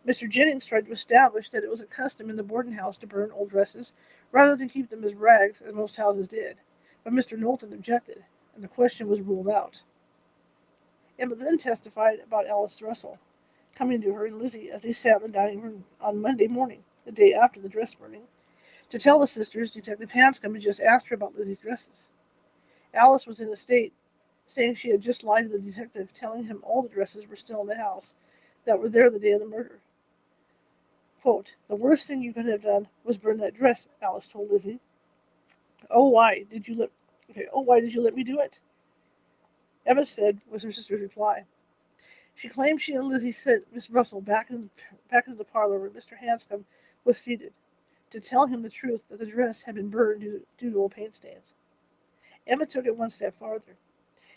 Mr. Jennings tried to establish that it was a custom in the Borden house to burn old dresses rather than keep them as rags, as most houses did, but Mr. Knowlton objected, and the question was ruled out. Emma then testified about Alice Russell coming to her and Lizzie as they sat in the dining room on Monday morning, the day after the dress burning, to tell the sisters Detective Hanscom had just asked her about Lizzie's dresses. Alice was in a state, saying she had just lied to the detective, telling him all the dresses were still in the house that were there the day of the murder. Quote, the worst thing you could have done was burn that dress, Alice told Lizzie. Why did you let me do it? Emma said, was her sister's reply. She claimed she and Lizzie sent Miss Russell back into the parlor where Mr. Hanscom was seated, to tell him the truth that the dress had been burned due to old paint stains. Emma took it one step farther.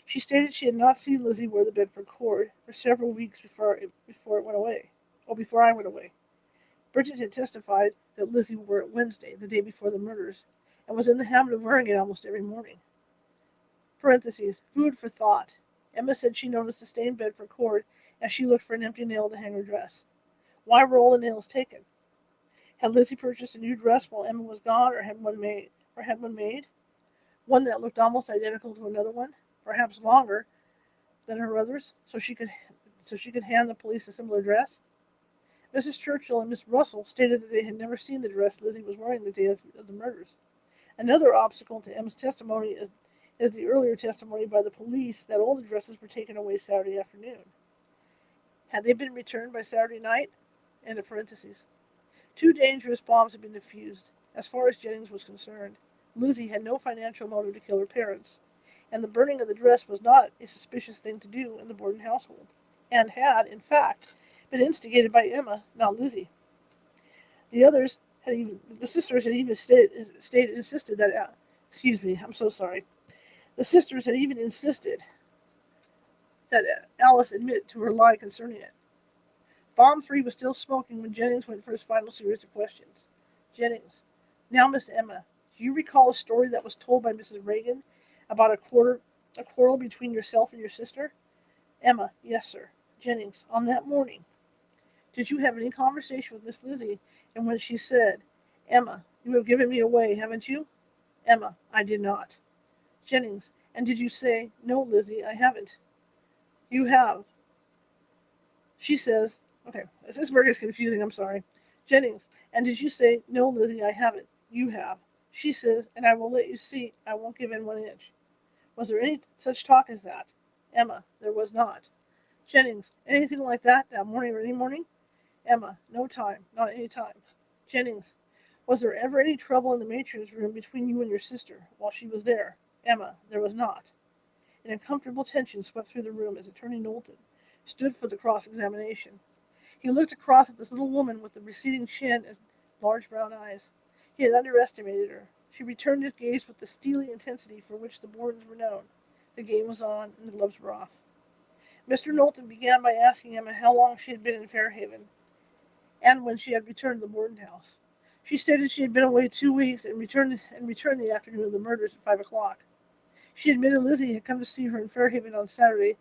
She stated she had not seen Lizzie wear the Bedford cord for several weeks before I went away. Bridget had testified that Lizzie wore it Wednesday, the day before the murders, and was in the habit of wearing it almost every morning. Parentheses, food for thought. Emma said she noticed the stained Bedford cord as she looked for an empty nail to hang her dress. Why were all the nails taken? Had Lizzie purchased a new dress while Emma was gone, or had one made? One that looked almost identical to another one, perhaps longer than her others, so she could hand the police a similar dress? Mrs. Churchill and Miss Russell stated that they had never seen the dress Lizzie was wearing the day of the murders. Another obstacle to Emma's testimony is the earlier testimony by the police that all the dresses were taken away Saturday afternoon. Had they been returned by Saturday night? End of parentheses. Two dangerous bombs had been defused. As far as Jennings was concerned, Lizzie had no financial motive to kill her parents, and the burning of the dress was not a suspicious thing to do in the Borden household, and had, in fact, been instigated by Emma, not Lizzie. The sisters had even insisted that, excuse me, I'm so sorry. The sisters had even insisted that Alice admit to her lie concerning it. Bomb 3 was still smoking when Jennings went for his final series of questions. Jennings, now Miss Emma, do you recall a story that was told by Mrs. Reagan about a quarrel between yourself and your sister? Emma, yes, sir. Jennings, on that morning, did you have any conversation with Miss Lizzie, and when she said, Emma, you have given me away, haven't you? Emma, I did not. Jennings, and did you say, no, Lizzie, I haven't? You have. She says, okay, this word is confusing, I'm sorry. Jennings, and did you say, no, Lizzie, I haven't? You have. She says, and I will let you see, I won't give in 1 inch. Was there any such talk as that? Emma, there was not. Jennings, anything like that morning or any morning? Emma, no time, not any time. Jennings, was there ever any trouble in the matron's room between you and your sister while she was there? Emma, there was not. An uncomfortable tension swept through the room as Attorney Knowlton stood for the cross-examination. He looked across at this little woman with the receding chin and large brown eyes. He had underestimated her. She returned his gaze with the steely intensity for which the Bordens were known. The game was on, and the gloves were off. Mr. Knowlton began by asking Emma how long she had been in Fairhaven, and when she had returned to the Borden house. She stated she had been away 2 weeks and returned the afternoon of the murders at 5 o'clock. She admitted Lizzie had come to see her in Fairhaven on Saturday,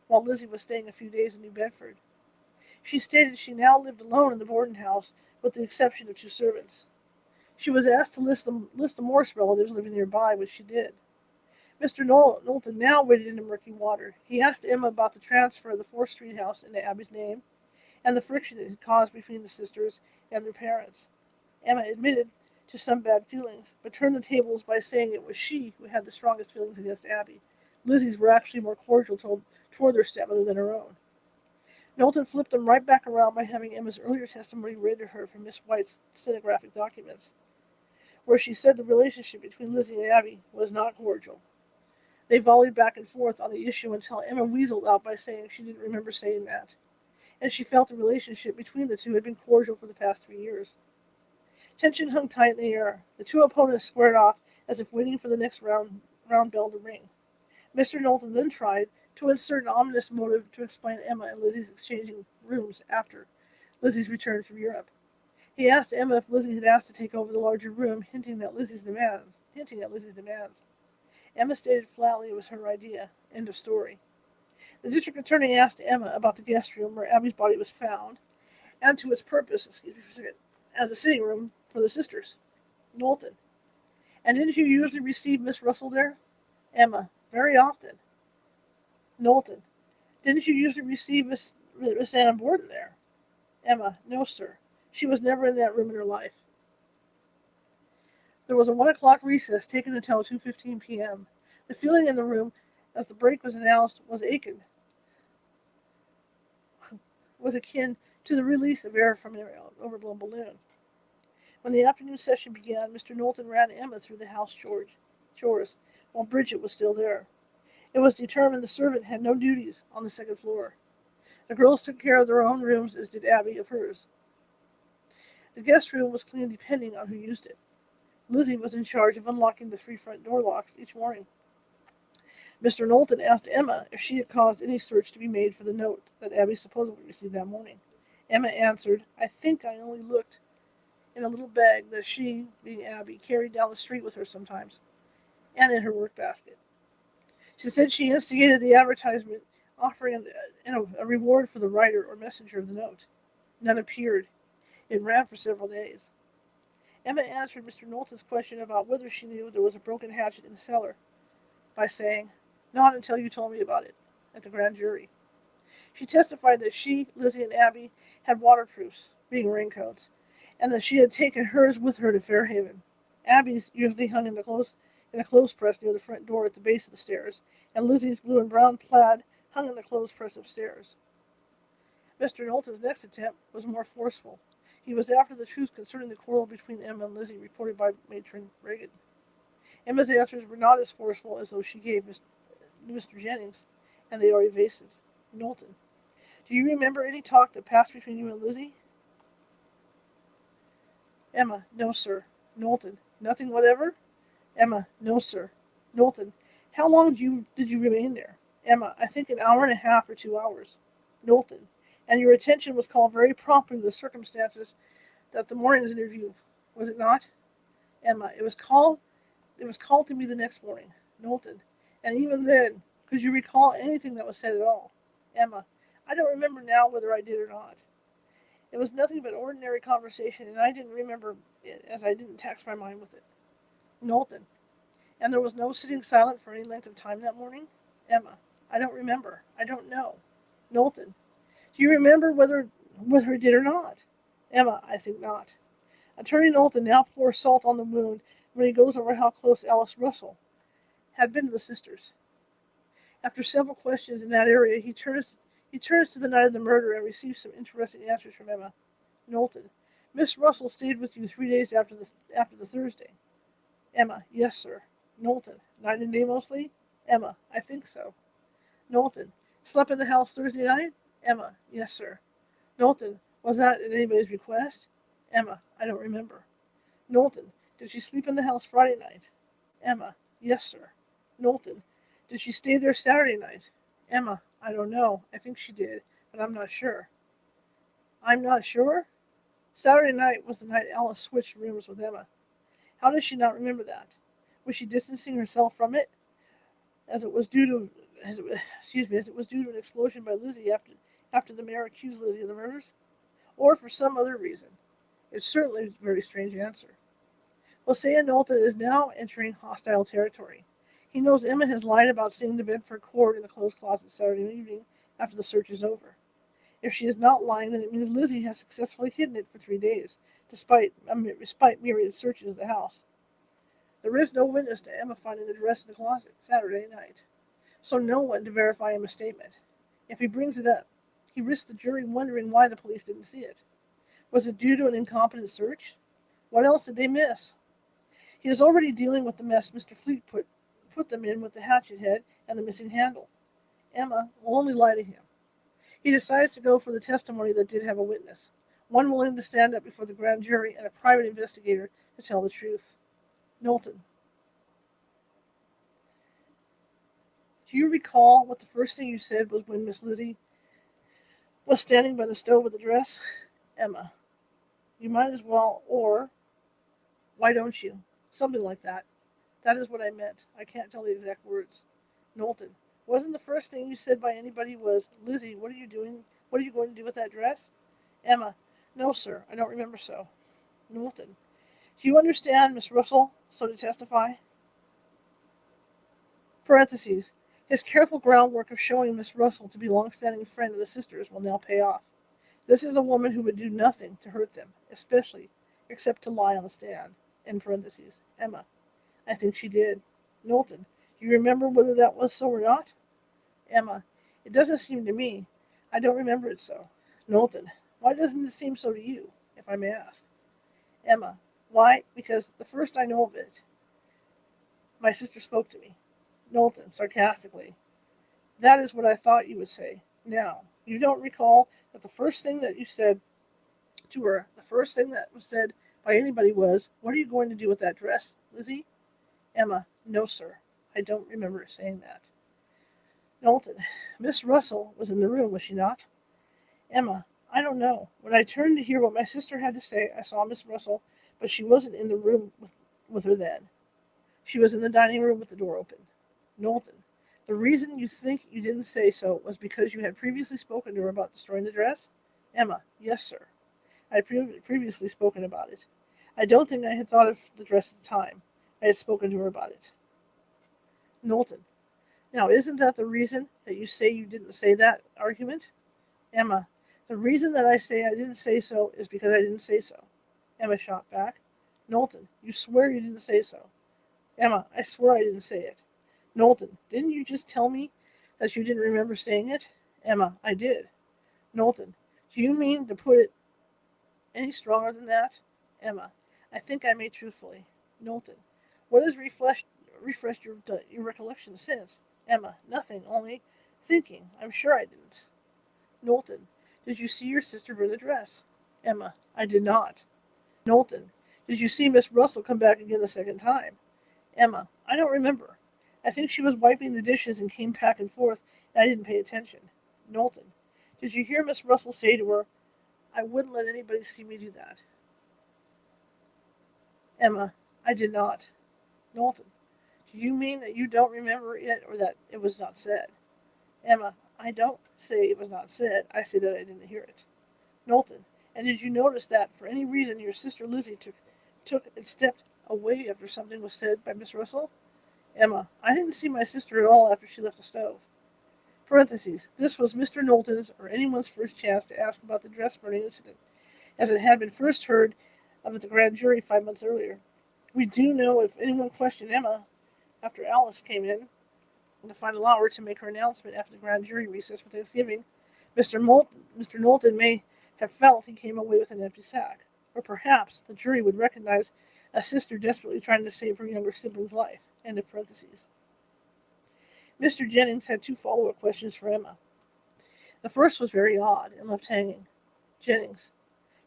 while Lizzie was staying a few days in New Bedford. She stated she now lived alone in the Borden house, with the exception of 2 servants. She was asked to list the Morse relatives living nearby, which she did. Mr. Knowlton now waded into murky water. He asked Emma about the transfer of the 4th Street house into Abby's name, and the friction it had caused between the sisters and their parents. Emma admitted to some bad feelings, but turned the tables by saying it was she who had the strongest feelings against Abby. Lizzie's were actually more cordial toward their stepmother than her own. Knowlton flipped them right back around by having Emma's earlier testimony read to her from Miss White's stenographic documents, where she said the relationship between Lizzie and Abby was not cordial. They volleyed back and forth on the issue until Emma weaseled out by saying she didn't remember saying that, and she felt the relationship between the two had been cordial for the past 3 years. Tension hung tight in the air. The 2 opponents squared off as if waiting for the next round bell to ring. Mr. Knowlton then tried to insert an ominous motive to explain Emma and Lizzie's exchanging rooms after Lizzie's return from Europe. He asked Emma if Lizzie had asked to take over the larger room, hinting at Lizzie's demands. Emma stated flatly it was her idea. End of story. The district attorney asked Emma about the guest room where Abby's body was found, and to its purpose, as a sitting room for the sisters. Knowlton. And didn't you usually receive Miss Russell there? Emma. Very often. Knowlton. Didn't you usually receive Miss Anna Borden there? Emma. No, sir. She was never in that room in her life. There was a 1 o'clock recess taken until 2:15 p.m. The feeling in the room, as the break was announced, was akin to the release of air from an overblown balloon. When the afternoon session began, Mr. Knowlton ran Emma through the house chores, while Bridget was still there. It was determined the servant had no duties on the 2nd floor. The girls took care of their own rooms, as did Abby of hers. The guest room was clean depending on who used it. Lizzie was in charge of unlocking the 3 front door locks each morning. Mr. Knowlton asked Emma if she had caused any search to be made for the note that Abby supposedly received that morning. Emma answered, I think I only looked in a little bag that she, being Abby, carried down the street with her sometimes, and in her work basket. She said she instigated the advertisement, offering a reward for the writer or messenger of the note. None appeared. It ran for several days. Emma answered Mr. Knowlton's question about whether she knew there was a broken hatchet in the cellar by saying, not until you told me about it, at the grand jury. She testified that she, Lizzie, and Abby had waterproofs, being raincoats, and that she had taken hers with her to Fairhaven. Abby's usually hung in a clothes press near the front door at the base of the stairs, and Lizzie's blue and brown plaid hung in the clothes press upstairs. Mr. Knowlton's next attempt was more forceful. He was after the truth concerning the quarrel between Emma and Lizzie, reported by Matron Reagan. Emma's answers were not as forceful as those she gave Mr. Jennings, and they are evasive. Knowlton: do you remember any talk that passed between you and Lizzie? Emma: no, sir. Knowlton: nothing whatever? Emma: no, sir. Knowlton: how long did you remain there? Emma: I think an hour and a half or 2 hours. Knowlton: and your attention was called very promptly to the circumstances that the morning's interview, was it not? Emma: it was called to me the next morning. Knowlton: and even then, could you recall anything that was said at all? Emma: I don't remember now whether I did or not. It was nothing but ordinary conversation, and I didn't remember it, as I didn't tax my mind with it. Knowlton: and there was no sitting silent for any length of time that morning? Emma: I don't remember. I don't know. Knowlton: do you remember whether it did or not? Emma: I think not. Attorney Knowlton now pours salt on the wound when he goes over how close Alice Russell had been to the sisters. After several questions in that area, he turns to the night of the murder and receives some interesting answers from Emma. Knowlton: Miss Russell stayed with you 3 days after the Thursday. Emma: yes, sir. Knowlton: night and day mostly? Emma: I think so. Knowlton: slept in the house Thursday night? Emma: yes, sir. Knowlton: was that at anybody's request? Emma: I don't remember. Knowlton: did she sleep in the house Friday night? Emma: yes, sir. Knowlton: did she stay there Saturday night? Emma: I don't know. I think she did, but I'm not sure. I'm not sure? Saturday night was the night Alice switched rooms with Emma. How does she not remember that? Was she distancing herself from it, as it was due to an explosion by Lizzie after the mayor accused Lizzie of the murders, or for some other reason? It's certainly a very strange answer. Hosea Knowlton is now entering hostile territory. He knows Emma has lied about seeing the Bedford cord in the clothes closet Saturday evening after the search is over. If she is not lying, then it means Lizzie has successfully hidden it for 3 days, despite myriad searches of the house. There is no witness to Emma finding the dress in the closet Saturday night, so no one to verify Emma's statement. If he brings it up, he risks the jury wondering why the police didn't see it. Was it due to an incompetent search? What else did they miss? He is already dealing with the mess Mr. Fleet put them in with the hatchet head and the missing handle. Emma will only lie to him. He decides to go for the testimony that did have a witness, one willing to stand up before the grand jury and a private investigator to tell the truth. Knowlton: do you recall what the first thing you said was when Miss Lizzie was standing by the stove with the dress? Emma: you might as well, or why don't you? Something like that. That is what I meant. I can't tell the exact words. Knowlton: wasn't the first thing you said by anybody was, Lizzie, what are you doing? What are you going to do with that dress? Emma: no, sir, I don't remember so. Knowlton: do you understand Miss Russell so to testify? Parentheses. His careful groundwork of showing Miss Russell to be a long-standing friend of the sisters will now pay off. This is a woman who would do nothing to hurt them, especially except to lie on the stand. In parentheses. Emma: I think she did. Knowlton: do you remember whether that was so or not? Emma: it doesn't seem to me. I don't remember it so. Knowlton: why doesn't it seem so to you, if I may ask? Emma: why? Because the first I know of it, my sister spoke to me. Knowlton, sarcastically: that is what I thought you would say. Now, you don't recall that the first thing that you said to her, the first thing that was said by anybody was, what are you going to do with that dress, Lizzie? Emma: no, sir. I don't remember saying that. Knowlton: Miss Russell was in the room, was she not? Emma: I don't know. When I turned to hear what my sister had to say, I saw Miss Russell, but she wasn't in the room with her then. She was in the dining room with the door open. Knowlton: the reason you think you didn't say so was because you had previously spoken to her about destroying the dress? Emma: yes, sir. I had previously spoken about it. I don't think I had thought of the dress at the time. I had spoken to her about it. Knowlton: now isn't that the reason that you say you didn't say that argument? Emma: The reason that I say I didn't say so is because I didn't say so. Emma shot back. Knowlton, you swear you didn't say so. Emma, I swear I didn't say it. Knowlton, didn't you just tell me that you didn't remember saying it? Emma, I did. Knowlton, do you mean to put it any stronger than that? Emma, I think I may truthfully. Knowlton, what has refreshed your recollection since? Emma, nothing, only thinking. I'm sure I didn't. Knowlton, did you see your sister burn the dress? Emma, I did not. Knowlton, did you see Miss Russell come back again the second time? Emma, I don't remember. I think she was wiping the dishes and came back and forth, and I didn't pay attention. Knowlton, did you hear Miss Russell say to her, I wouldn't let anybody see me do that? Emma, I did not. Knowlton, do you mean that you don't remember it or that it was not said? Emma, I don't say it was not said. I say that I didn't hear it. Knowlton, and did you notice that, for any reason, your sister Lizzie took and stepped away after something was said by Miss Russell? Emma, I didn't see my sister at all after she left the stove. Parentheses. This was Mr. Knowlton's or anyone's first chance to ask about the dress burning incident, as it had been first heard of at the grand jury 5 months earlier. We do know if anyone questioned Emma after Alice came in the final hour to make her announcement after the grand jury recess for Thanksgiving, Mr. Knowlton may have felt he came away with an empty sack. Or perhaps the jury would recognize a sister desperately trying to save her younger sibling's life. End of parentheses. Mr. Jennings had two follow-up questions for Emma. The first was very odd and left hanging. Jennings,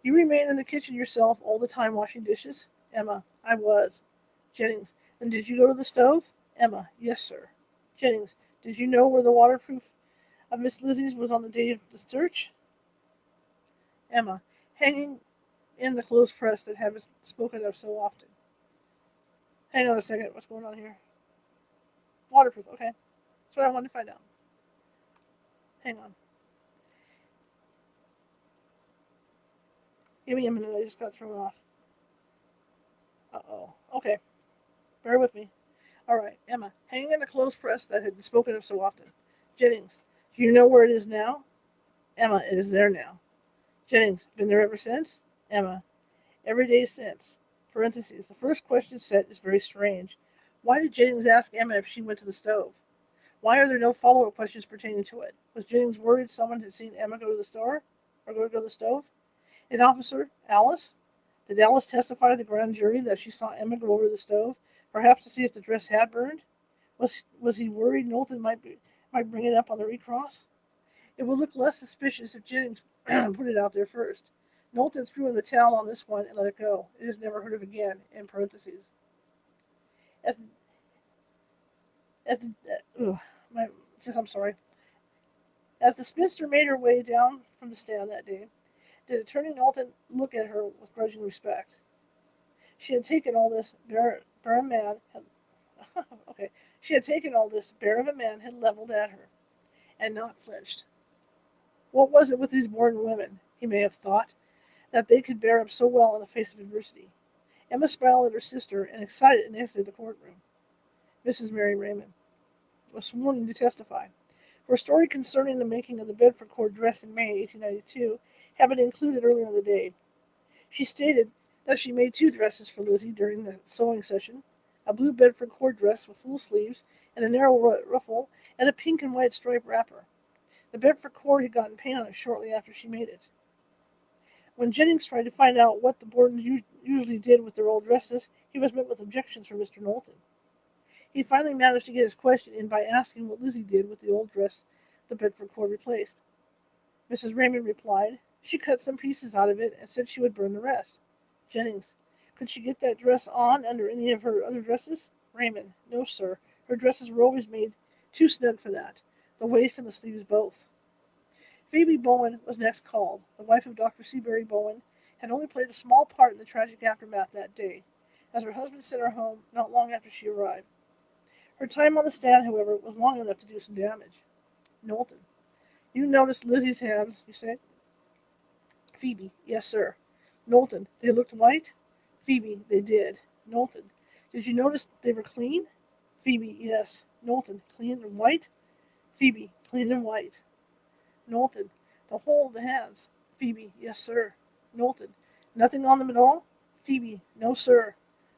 you remained in the kitchen yourself all the time washing dishes? Emma, I was. Jennings, then did you go to the stove? Emma, yes, sir. Jennings, did you know where the waterproof of Miss Lizzie's was on the day of the search? Emma, hanging in the clothes press that had been spoken of so often. Hang on a second, what's going on here? Waterproof, okay. That's what I wanted to find out. Hang on. Give me a minute, I just got thrown off. Uh-oh. Okay. Bear with me. Alright, Emma, hanging in the clothes press that had been spoken of so often. Jennings, do you know where it is now? Emma, it is there now. Jennings, been there ever since? Emma, every day since. Parentheses. The first question set is very strange. Why did Jennings ask Emma if she went to the stove? Why are there no follow-up questions pertaining to it? Was Jennings worried someone had seen Emma go to the store? Or go to the stove? An officer, Alice? Did Alice testify to the grand jury that she saw Emma go over to the stove, perhaps to see if the dress had burned? Was he worried Knowlton might bring it up on the recross? It would look less suspicious if Jennings put it out there first. Knowlton threw in the towel on this one and let it go. It is never heard of again. In parentheses. I'm sorry. As the spinster made her way down from the stand that day, did Attorney Knowlton look at her with grudging respect? She had taken all this bear of a man had leveled at her, and not flinched. What was it with these Borden women, he may have thought, that they could bear up so well in the face of adversity? Emma smiled at her sister and excited and exited the courtroom. Mrs. Mary Raymond was sworn in to testify. Her story concerning the making of the Bedford Court dress in May 1892 had been included earlier in the day. She stated that she made two dresses for Lizzie during the sewing session, a blue Bedford Court dress with full sleeves and a narrow ruffle, and a pink and white striped wrapper. The Bedford Court had gotten paint on it shortly after she made it. When Jennings tried to find out what the Bordens usually did with their old dresses, he was met with objections from Mr. Knowlton. He finally managed to get his question in by asking what Lizzie did with the old dress the Bedford Court replaced. Mrs. Raymond replied, she cut some pieces out of it and said she would burn the rest. Jennings, could she get that dress on under any of her other dresses? Raymond, no, sir. Her dresses were always made too snug for that, the waist and the sleeves both. Phoebe Bowen was next called. The wife of Dr. Seabury Bowen had only played a small part in the tragic aftermath that day, as her husband sent her home not long after she arrived. Her time on the stand, however, was long enough to do some damage. Knowlton, you noticed Lizzie's hands, you say? Phoebe, yes, sir. Knowlton, they looked white? Phoebe, they did. Knowlton, did you notice they were clean? Phoebe, yes. Knowlton, clean and white? Phoebe, clean and white. Knowlton, The whole of the hands. Phoebe, yes, sir. Knowlton, nothing on them at all? Phoebe, no, sir.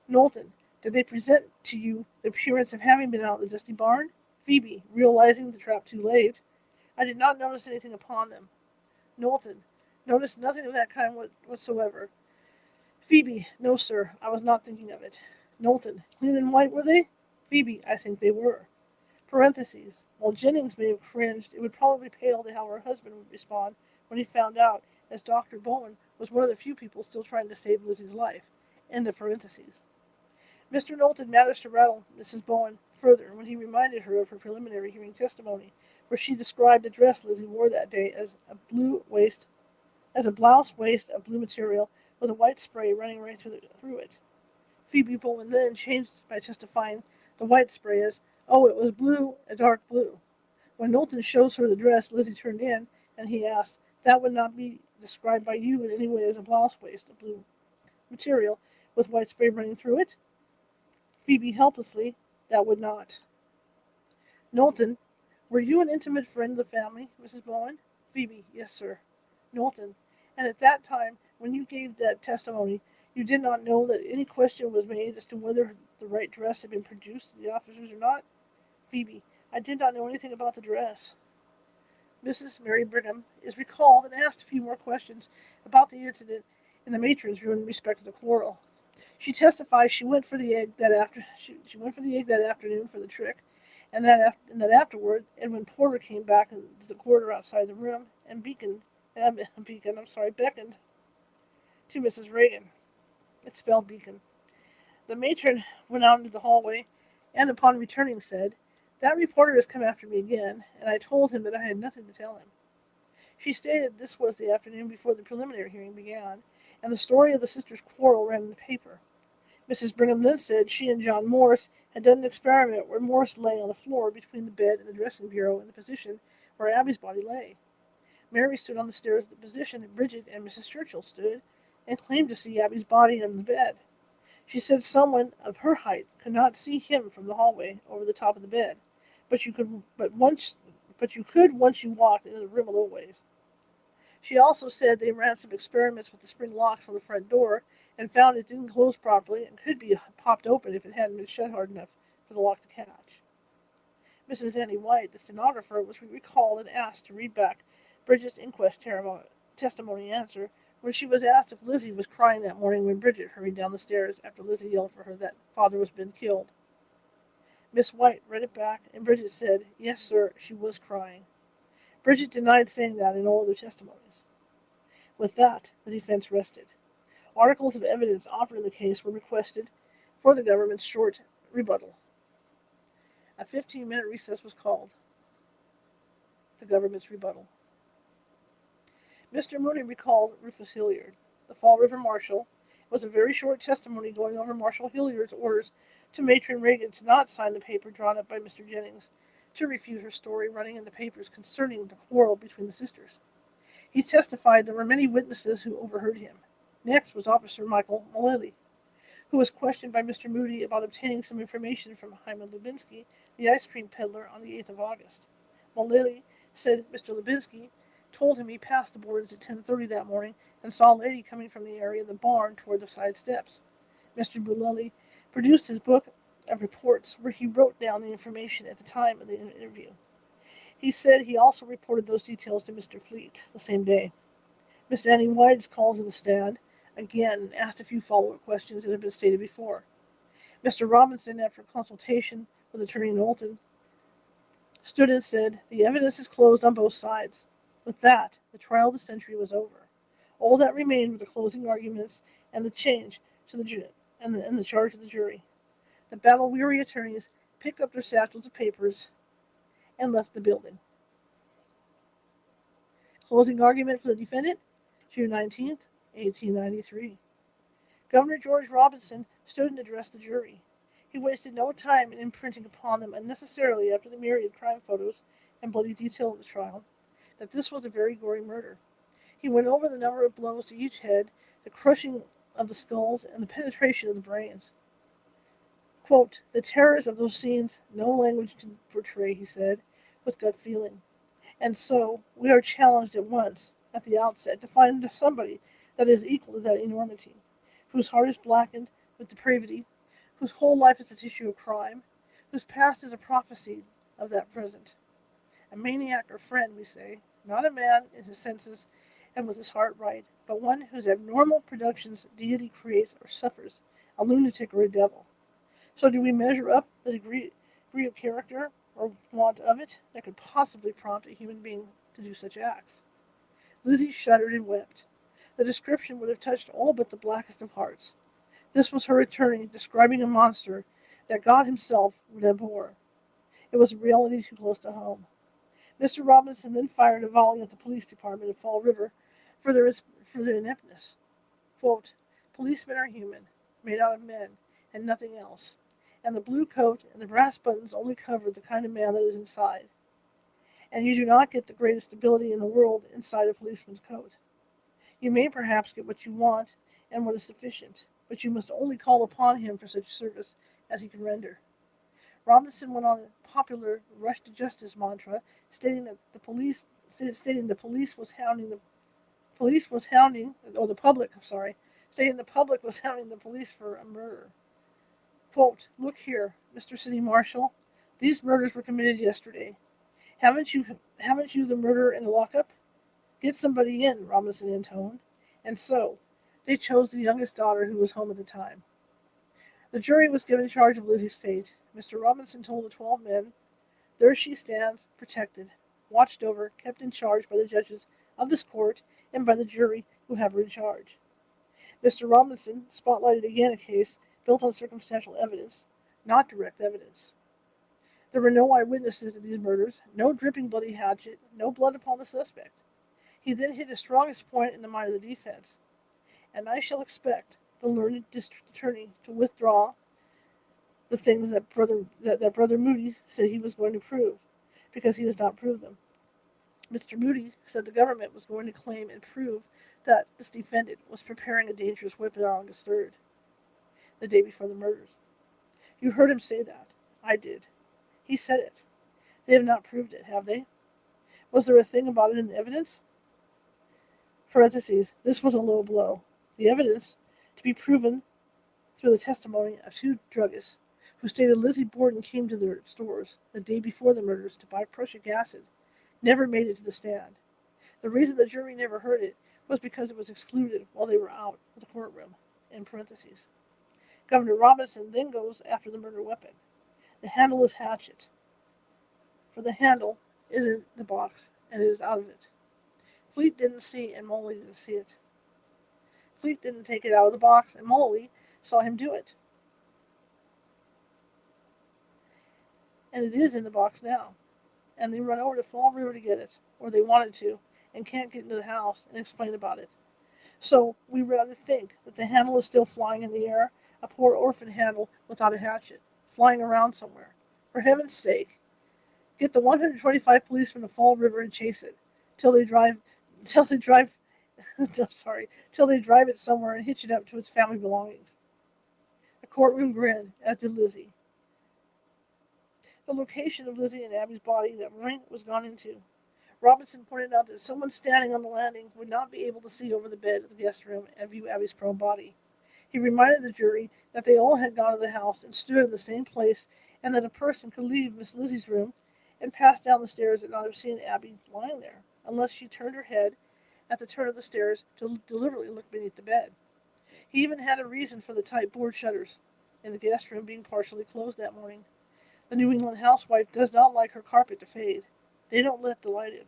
Knowlton, did they present to you the appearance of having been out in the dusty barn? Phoebe, realizing the trap too late, I did not notice anything upon them. Knowlton, noticed nothing of that kind whatsoever. Phoebe, no, sir, I was not thinking of it. Knowlton, clean and white were they? Phoebe, I think they were. Parentheses. While Jennings may have cringed, it would probably pale to how her husband would respond when he found out, as Dr. Bowen was one of the few people still trying to save Lizzie's life. End of parentheses. Mr. Knowlton managed to rattle Mrs. Bowen further when he reminded her of her preliminary hearing testimony, where she described the dress Lizzie wore that day as a blouse waist of blue material with a white spray running right through it. Phoebe Bowen then changed by testifying the white spray as, oh, it was blue, a dark blue. When Knowlton shows her the dress Lizzie turned in, and he asks, that would not be described by you in any way as a blouse waist of blue material with white spray running through it? Phoebe helplessly, that would not. Knowlton, were you an intimate friend of the family, Mrs. Bowen? Phoebe, yes, sir. Knowlton, and at that time, when you gave that testimony, you did not know that any question was made as to whether the right dress had been produced to the officers or not? Phoebe, I did not know anything about the dress. Mrs. Mary Brigham is recalled and asked a few more questions about the incident in the matron's room in respect to the quarrel. She testifies she went for the egg that afternoon for the trick, and that afterward Edwin Porter came back into the corridor outside the room and beckoned to Mrs. Reagan. It's spelled Beacon. The matron went out into the hallway, and upon returning said, that reporter has come after me again, and I told him that I had nothing to tell him. She stated this was the afternoon before the preliminary hearing began, and the story of the sisters' quarrel ran in the paper. Mrs. Brigham then said she and John Morse had done an experiment where Morse lay on the floor between the bed and the dressing bureau in the position where Abby's body lay. Mary stood on the stairs of the position that Bridget and Mrs. Churchill stood, and claimed to see Abby's body on the bed. She said someone of her height could not see him from the hallway over the top of the bed, but you could once you walked into the room a little ways. She also said they ran some experiments with the spring locks on the front door and found it didn't close properly and could be popped open if it hadn't been shut hard enough for the lock to catch. Mrs. Annie White, the stenographer, was recalled and asked to read back Bridget's inquest testimony answer when she was asked if Lizzie was crying that morning when Bridget hurried down the stairs after Lizzie yelled for her that father was been killed. Miss White read it back, and Bridget said, yes, sir, she was crying. Bridget denied saying that in all other testimonies. With that, the defense rested. Articles of evidence offered in the case were requested for the government's short rebuttal. A 15-minute recess was called. The government's rebuttal. Mr. Mooney recalled Rufus Hilliard, the Fall River Marshal. It was a very short testimony going over Marshal Hilliard's orders to Matron Reagan to not sign the paper drawn up by Mr. Jennings, to refute her story running in the papers concerning the quarrel between the sisters. He testified there were many witnesses who overheard him. Next was Officer Michael Mullally, who was questioned by Mr. Moody about obtaining some information from Hyman Lubinsky, the ice cream peddler, on the 8th of August. Mullally said Mr. Lubinsky told him he passed the Bordens at 10:30 that morning and saw a lady coming from the area of the barn toward the side steps. Mr. Mullally produced his book of reports where he wrote down the information at the time of the interview. He said he also reported those details to Mr. Fleet the same day. Miss Annie White's called to the stand again, asked a few follow-up questions that had been stated before. Mr. Robinson, after consultation with Attorney Knowlton, stood and said, the evidence is closed on both sides. With that, the trial of the century was over. All that remained were the closing arguments and the change to the and the charge of the jury. The battle-weary attorneys picked up their satchels of papers and left the building. Closing argument for the defendant, June 19th, 1893. Governor George Robinson stood and addressed the jury. He wasted no time in imprinting upon them unnecessarily after the myriad crime photos and bloody detail of the trial that this was a very gory murder. He went over the number of blows to each head, the crushing of the skulls, and the penetration of the brains. Quote, the terrors of those scenes no language can portray, he said, with gut feeling. And so we are challenged at once, at the outset, to find somebody that is equal to that enormity, whose heart is blackened with depravity, whose whole life is a tissue of crime, whose past is a prophecy of that present. A maniac or friend, we say, not a man in his senses and with his heart right, but one whose abnormal productions deity creates or suffers, a lunatic or a devil. So do we measure up the degree of character, or want of it, that could possibly prompt a human being to do such acts? Lizzie shuddered and wept. The description would have touched all but the blackest of hearts. This was her attorney describing a monster that God himself would abhor. It was a reality too close to home. Mr. Robinson then fired a volley at the police department of Fall River for their ineptness. Quote, "Policemen are human, made out of men, and nothing else. And the blue coat and the brass buttons only cover the kind of man that is inside. And you do not get the greatest stability in the world inside a policeman's coat. You may perhaps get what you want and what is sufficient, but you must only call upon him for such service as he can render." Robinson went on a popular rush to justice mantra, stating that the police was hounding or the public, I'm sorry, stating the public was hounding the police for a murder. Quote, "Look here, Mr. City Marshal, these murders were committed yesterday. Haven't you the murderer in the lockup? Get somebody in," Robinson intoned. And so they chose the youngest daughter who was home at the time. The jury was given charge of Lizzie's fate. Mr. Robinson told the 12 men, "There she stands, protected, watched over, kept in charge by the judges of this court and by the jury who have her in charge." Mr. Robinson spotlighted again a case built on circumstantial evidence, not direct evidence. There were no eyewitnesses to these murders, no dripping bloody hatchet, no blood upon the suspect. He then hit his strongest point in the mind of the defense. "And I shall expect the learned district attorney to withdraw the things that Brother Moody said he was going to prove, because he has not proved them." Mr. Moody said the government was going to claim and prove that this defendant was preparing a dangerous weapon on August 3rd, the day before the murders. You heard him say that. I did. He said it. They have not proved it, have they? Was there a thing about it in the evidence? Parentheses. This was a low blow. The evidence, to be proven through the testimony of two druggists, who stated Lizzie Borden came to their stores the day before the murders to buy prussic acid, never made it to the stand. The reason the jury never heard it was because it was excluded while they were out of the courtroom. In parentheses. Governor Robinson then goes after the murder weapon. The handle is hatchet, for the handle is in the box and it is out of it. Fleet didn't see and Molly didn't see it. Fleet didn't take it out of the box and Molly saw him do it. And it is in the box now. And they run over to Fall River to get it, or they wanted to, and can't get into the house and explain about it. So we rather think that the handle is still flying in the air, a poor orphan handle without a hatchet, flying around somewhere. For heaven's sake, get the 125 policemen to Fall River and chase it till they drive till they drive it somewhere and hitch it up to its family belongings. The courtroom grinned, as did Lizzie. The location of Lizzie and Abby's body that morning was gone into. Robinson pointed out that someone standing on the landing would not be able to see over the bed of the guest room and view Abby's prone body. He reminded the jury that they all had gone to the house and stood in the same place, and that a person could leave Miss Lizzie's room and pass down the stairs and not have seen Abby lying there, unless she turned her head at the turn of the stairs to deliberately look beneath the bed. He even had a reason for the tight board shutters in the guest room being partially closed that morning. The New England housewife does not like her carpet to fade. They don't let the light in.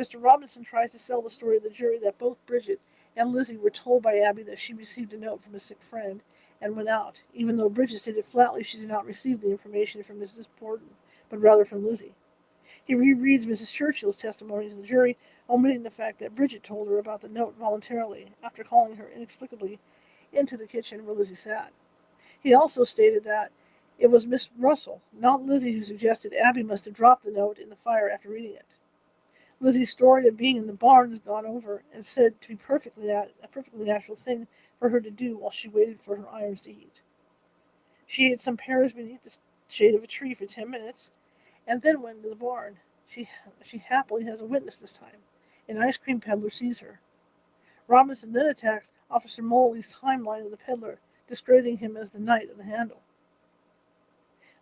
Mr. Robinson tries to sell the story to the jury that both Bridget and Lizzie were told by Abby that she received a note from a sick friend and went out, even though Bridget stated flatly she did not receive the information from Mrs. Borden, but rather from Lizzie. He rereads Mrs. Churchill's testimony to the jury, omitting the fact that Bridget told her about the note voluntarily after calling her inexplicably into the kitchen where Lizzie sat. He also stated that it was Miss Russell, not Lizzie, who suggested Abby must have dropped the note in the fire after reading it. Lizzie's story of being in the barn is gone over and said to be a perfectly natural thing for her to do while she waited for her irons to heat. She ate some pears beneath the shade of a tree for 10 minutes and then went into the barn. She happily has a witness this time. An ice cream peddler sees her. Robinson then attacks Officer Moley's timeline of the peddler, discrediting him as the knight of the handle.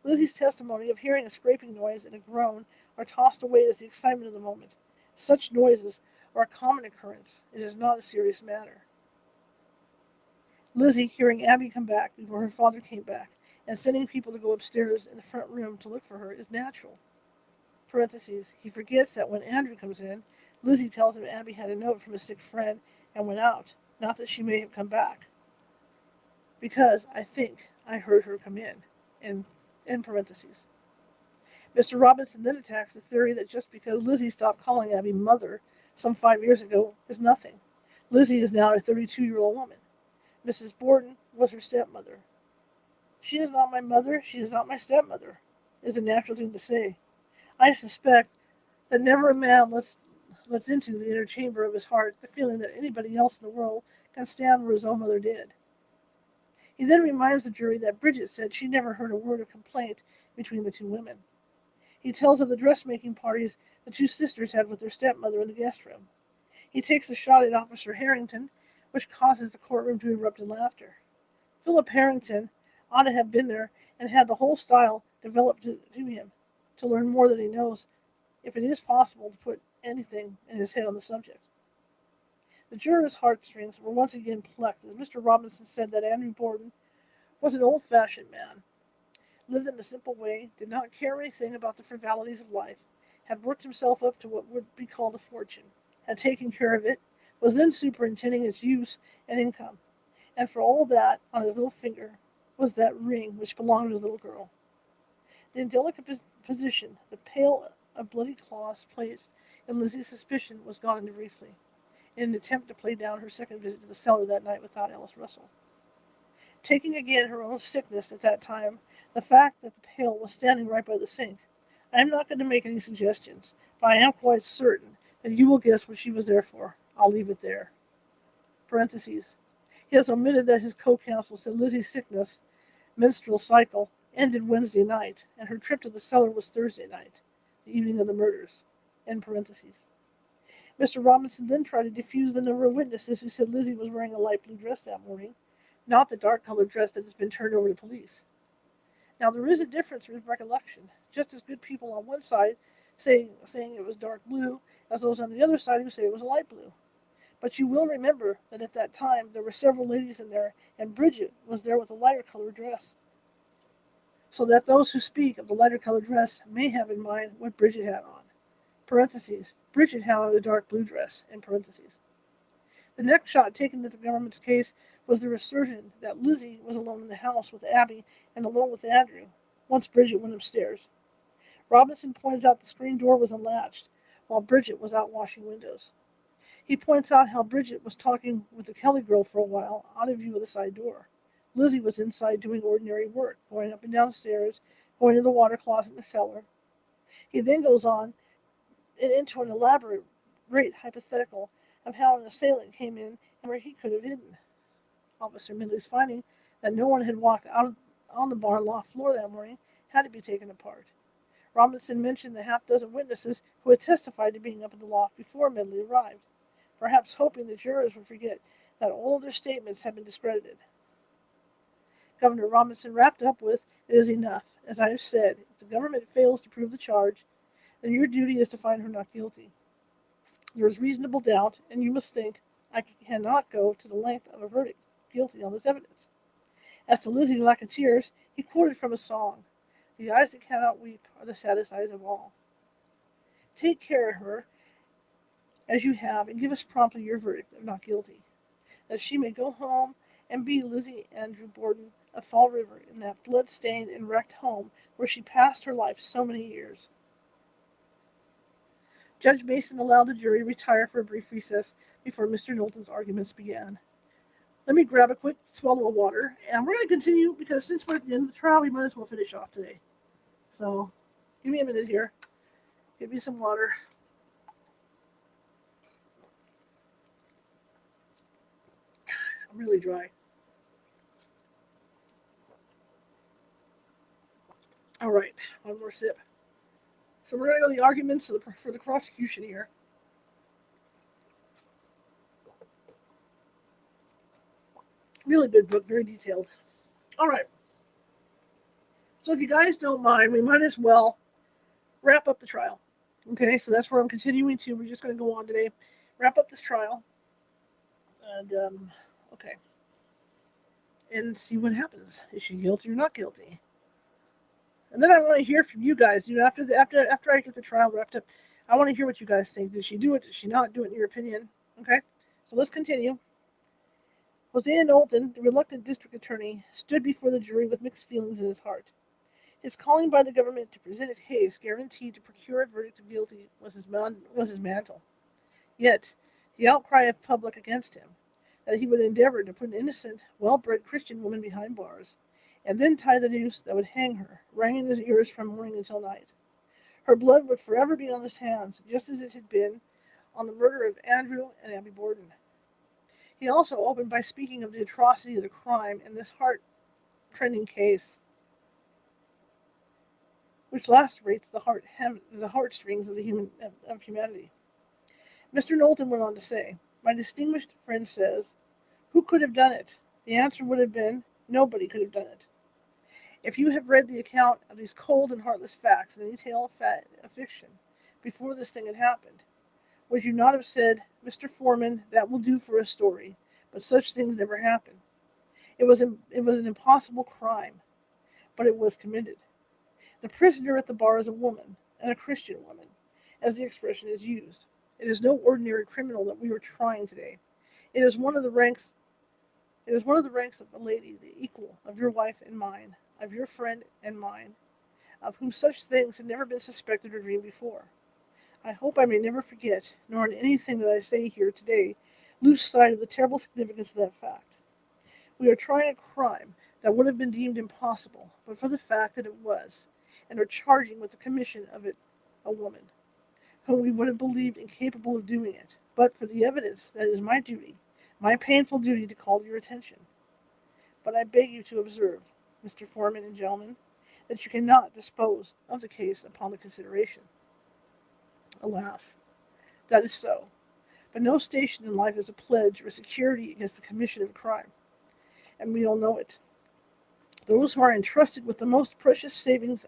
Lizzie's testimony of hearing a scraping noise and a groan are tossed away as the excitement of the moment. Such noises are a common occurrence. It is not a serious matter. Lizzie, hearing Abby come back before her father came back, and sending people to go upstairs in the front room to look for her, is natural. Parentheses, he forgets that when Andrew comes in, Lizzie tells him Abby had a note from a sick friend and went out, not that she may have come back. Because I think I heard her come in parentheses. Mr. Robinson then attacks the theory that just because Lizzie stopped calling Abby mother some 5 years ago is nothing. Lizzie is now a 32-year-old woman. Mrs. Borden was her stepmother. She is not my mother, she is not my stepmother, is a natural thing to say. I suspect that never a man lets into the inner chamber of his heart the feeling that anybody else in the world can stand where his own mother did. He then reminds the jury that Bridget said she never heard a word of complaint between the two women. He tells of the dressmaking parties the two sisters had with their stepmother in the guest room. He takes a shot at Officer Harrington, which causes the courtroom to erupt in laughter. Philip Harrington ought to have been there and had the whole style developed to him, to learn more than he knows, if it is possible to put anything in his head on the subject. The jurors' heartstrings were once again plucked as Mr. Robinson said that Andrew Borden was an old-fashioned man, lived in a simple way, did not care anything about the frivolities of life, had worked himself up to what would be called a fortune, had taken care of it, was then superintending its use and income, and for all that, on his little finger was that ring which belonged to the little girl. The indelicate position, the pail of bloody claws placed in Lizzie's suspicion was gone briefly, in an attempt to play down her second visit to the cellar that night without Alice Russell. Taking again her own sickness at that time, the fact that the pail was standing right by the sink, I am not going to make any suggestions, but I am quite certain that you will guess what she was there for. I'll leave it there. Parentheses. He has omitted that his co-counsel said Lizzie's sickness, menstrual cycle, ended Wednesday night, and her trip to the cellar was Thursday night, the evening of the murders. End parentheses. Mr. Robinson then tried to defuse the number of witnesses who said Lizzie was wearing a light blue dress that morning, not the dark-colored dress that has been turned over to police. Now, there is a difference with recollection. Just as good people on one side saying it was dark blue as those on the other side who say it was light blue. But you will remember that at that time there were several ladies in there, and Bridget was there with a lighter-colored dress. So that those who speak of the lighter-colored dress may have in mind what Bridget had on. Parentheses. Bridget had on a dark blue dress. In parentheses. The next shot taken at the government's case was the assertion that Lizzie was alone in the house with Abby and alone with Andrew, once Bridget went upstairs. Robinson points out the screen door was unlatched, while Bridget was out washing windows. He points out how Bridget was talking with the Kelly girl for a while, out of view of the side door. Lizzie was inside doing ordinary work, going up and down the stairs, going to the water closet in the cellar. He then goes on into an elaborate, great hypothetical of how an assailant came in and where he could have hidden. Officer Midley's finding that no one had walked out on the barn loft floor that morning had to be taken apart. Robinson mentioned the half-dozen witnesses who had testified to being up in the loft before Midley arrived, perhaps hoping the jurors would forget that all of their statements had been discredited. Governor Robinson wrapped up with, "It is enough. As I have said, if the government fails to prove the charge, then your duty is to find her not guilty. There is reasonable doubt, and you must think I cannot go to the length of a verdict guilty on this evidence." As to Lizzie's lack of tears, he quoted from a song, "The eyes that cannot weep are the saddest eyes of all." Take care of her as you have, and give us promptly your verdict of not guilty, that she may go home and be Lizzie Andrew Borden of Fall River in that blood-stained and wrecked home where she passed her life so many years. Judge Mason allowed the jury to retire for a brief recess before Mr. Knowlton's arguments began. Let me grab a quick swallow of water, and we're going to continue because since we're at the end of the trial, we might as well finish off today. So, give me a minute here. Give me some water. I'm really dry. All right, one more sip. So we're going to go to the arguments for the prosecution here. Really good book, very detailed. All right. So if you guys don't mind, we might as well wrap up the trial. Okay, so that's where I'm continuing to. We're just going to go on today. Wrap up this trial. And, okay. And see what happens. Is she guilty or not guilty? And then I want to hear from you guys. After I get the trial wrapped up, I want to hear what you guys think. Did she do it? Did she not do it, in your opinion? Okay, so let's continue. Hosea Knowlton, the reluctant district attorney, stood before the jury with mixed feelings in his heart. His calling by the government to present a case guaranteed to procure a verdict of guilty was his mantle. Yet, the outcry of public against him, that he would endeavor to put an innocent, well-bred Christian woman behind bars, and then tie the noose that would hang her, rang in his ears from morning until night. Her blood would forever be on his hands, just as it had been on the murder of Andrew and Abby Borden. He also opened by speaking of the atrocity of the crime in this heart-trending case, which lacerates the heartstrings of humanity. Mr. Knowlton went on to say, "My distinguished friend says, who could have done it? The answer would have been, nobody could have done it. If you have read the account of these cold and heartless facts in any tale of fiction before this thing had happened, would you not have said, Mr. Foreman, that will do for a story, but such things never happen. It was an impossible crime, but it was committed. The prisoner at the bar is a woman, and a Christian woman, as the expression is used. It is no ordinary criminal that we are trying today. It is one of the ranks of a lady, the equal of your wife and mine, of your friend and mine, of whom such things had never been suspected or dreamed before. I hope I may never forget, nor in anything that I say here today, lose sight of the terrible significance of that fact. We are trying a crime that would have been deemed impossible, but for the fact that it was, and are charging with the commission of it a woman, whom we would have believed incapable of doing it, but for the evidence that it is my duty, my painful duty to call to your attention. But I beg you to observe, Mr. Foreman and gentlemen, that you cannot dispose of the case upon the consideration. Alas, that is so, but no station in life is a pledge or a security against the commission of a crime, and we all know it. Those who are entrusted with the most precious savings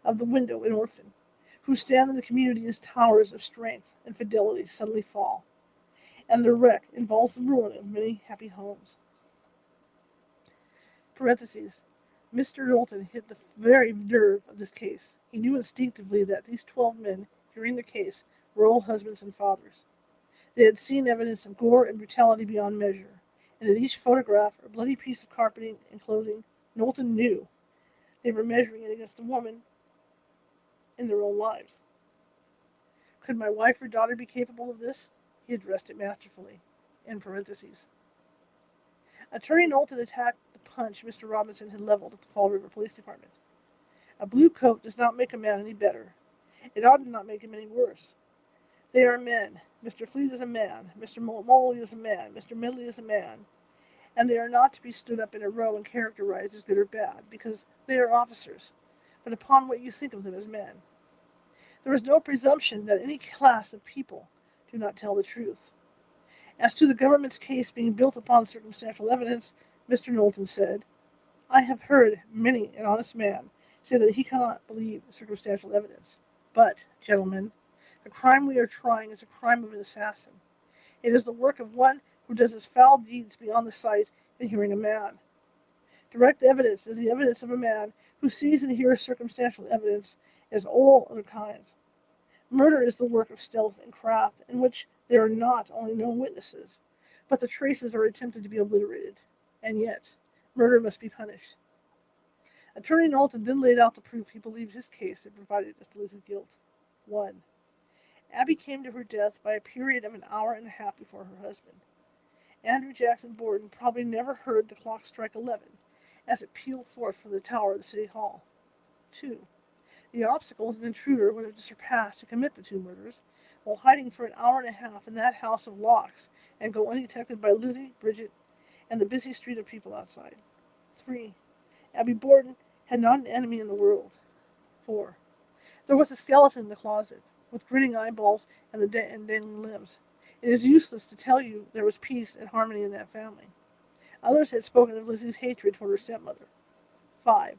of the widow and orphan, who stand in the community as towers of strength and fidelity, suddenly fall, and their wreck involves the ruin of many happy homes. Parentheses. Mr. Knowlton hit the very nerve of this case. He knew instinctively that these 12 men, hearing the case, were all husbands and fathers. They had seen evidence of gore and brutality beyond measure, and at each photograph or bloody piece of carpeting and clothing, Knowlton knew they were measuring it against a woman in their own lives. Could my wife or daughter be capable of this? He addressed it masterfully. In parentheses. Attorney Knowlton attacked the punch Mr. Robinson had leveled at the Fall River Police Department. A blue coat does not make a man any better. It ought not make him any worse. They are men. Mr. Fleet is a man. Mr. Moley is a man. Mr. Medley is a man. And they are not to be stood up in a row and characterized as good or bad, because they are officers, but upon what you think of them as men. There is no presumption that any class of people do not tell the truth. As to the government's case being built upon circumstantial evidence, Mr. Knowlton said, I have heard many an honest man say that he cannot believe circumstantial evidence. But, gentlemen, the crime we are trying is a crime of an assassin. It is the work of one who does his foul deeds beyond the sight and hearing of man. Direct evidence is the evidence of a man who sees and hears circumstantial evidence as all other kinds. Murder is the work of stealth and craft, in which there are not only known witnesses, but the traces are attempted to be obliterated. And yet, murder must be punished. Attorney Knowlton then laid out the proof he believes his case had provided as to Lizzie's guilt. 1. Abby came to her death by a period of an hour and a half before her husband. Andrew Jackson Borden probably never heard the clock strike 11 as it pealed forth from the tower of the city hall. 2. The obstacles an intruder would have surpassed to commit the two murders, while hiding for an hour and a half in that house of locks and go undetected by Lizzie, Bridget, and the busy street of people outside. 3. Abby Borden had not an enemy in the world. 4. There was a skeleton in the closet, with grinning eyeballs and dangling limbs. It is useless to tell you there was peace and harmony in that family. Others had spoken of Lizzie's hatred toward her stepmother. 5.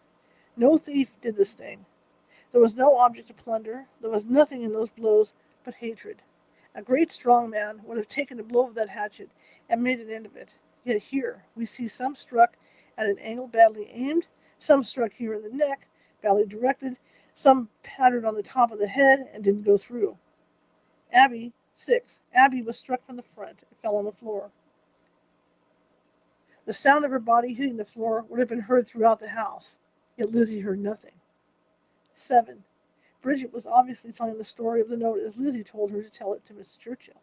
No thief did this thing. There was no object of plunder. There was nothing in those blows but hatred. A great strong man would have taken a blow of that hatchet and made an end of it. Yet here we see some struck at an angle badly aimed, some struck here in the neck, badly directed, some pattered on the top of the head and didn't go through. 6. Abby was struck from the front and fell on the floor. The sound of her body hitting the floor would have been heard throughout the house, yet Lizzie heard nothing. 7. Bridget was obviously telling the story of the note as Lizzie told her to tell it to Mrs. Churchill.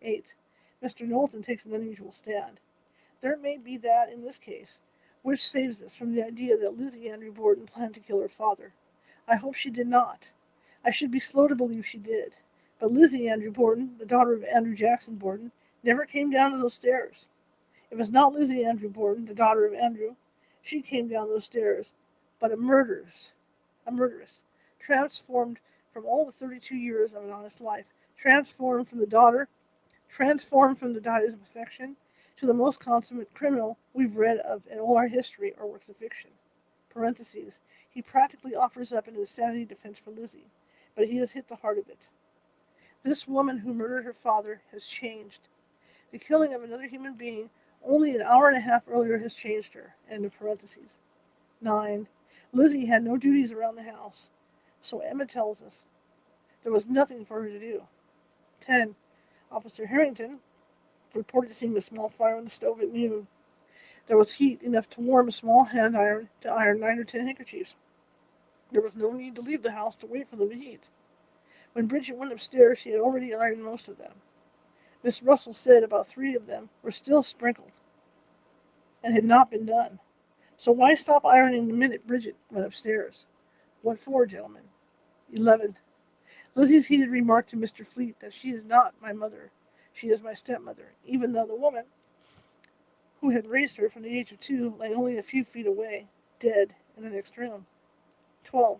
8. Mr. Knowlton takes an unusual stand. There may be that in this case, which saves us from the idea that Lizzie Andrew Borden planned to kill her father. I hope she did not. I should be slow to believe she did. But Lizzie Andrew Borden, the daughter of Andrew Jackson Borden, never came down to those stairs. It was not Lizzie Andrew Borden, the daughter of Andrew. She came down those stairs, but a murderess, transformed from all the 32 years of an honest life, transformed from the dyes of affection, to the most consummate criminal we've read of in all our history or works of fiction. Parentheses. He practically offers up an insanity defense for Lizzie, but he has hit the heart of it. This woman who murdered her father has changed. The killing of another human being only an hour and a half earlier has changed her. End of parentheses. 9. Lizzie had no duties around the house, so Emma tells us there was nothing for her to do. 10. Officer Harrington reported seeing a small fire on the stove at noon. There was heat enough to warm a small hand iron to iron 9 or 10 handkerchiefs. There was no need to leave the house to wait for them to heat. When Bridget went upstairs, she had already ironed most of them. Miss Russell said about 3 of them were still sprinkled and had not been done. So why stop ironing the minute Bridget went upstairs? What for, gentlemen? 11. Lizzie's heated remark to Mr. Fleet that she is not my mother, she is my stepmother, even though the woman who had raised her from the age of 2 lay only a few feet away, dead, in the next room. 12.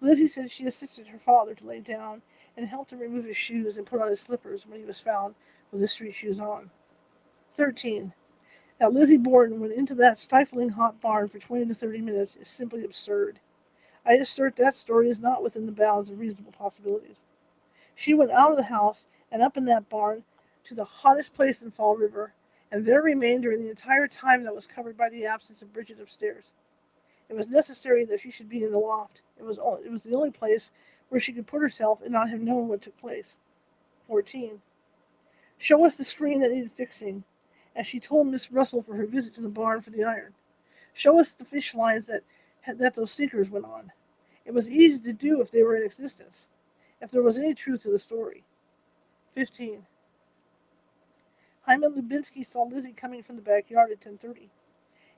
Lizzie said she assisted her father to lay down and helped him remove his shoes and put on his slippers when he was found with his street shoes on. 13. That Lizzie Borden went into that stifling hot barn for 20 to 30 minutes is simply absurd. I assert that story is not within the bounds of reasonable possibilities. She went out of the house and up in that barn to the hottest place in Fall River, and there remained during the entire time that was covered by the absence of Bridget upstairs. It was necessary that she should be in the loft. It was the only place where she could put herself and not have known what took place. 14. Show us the screen that needed fixing, as she told Miss Russell for her visit to the barn for the iron. Show us the fish lines that those sinkers went on. It was easy to do if they were in existence, if there was any truth to the story. 15. Hyman Lubinsky saw Lizzie coming from the backyard at 10:30.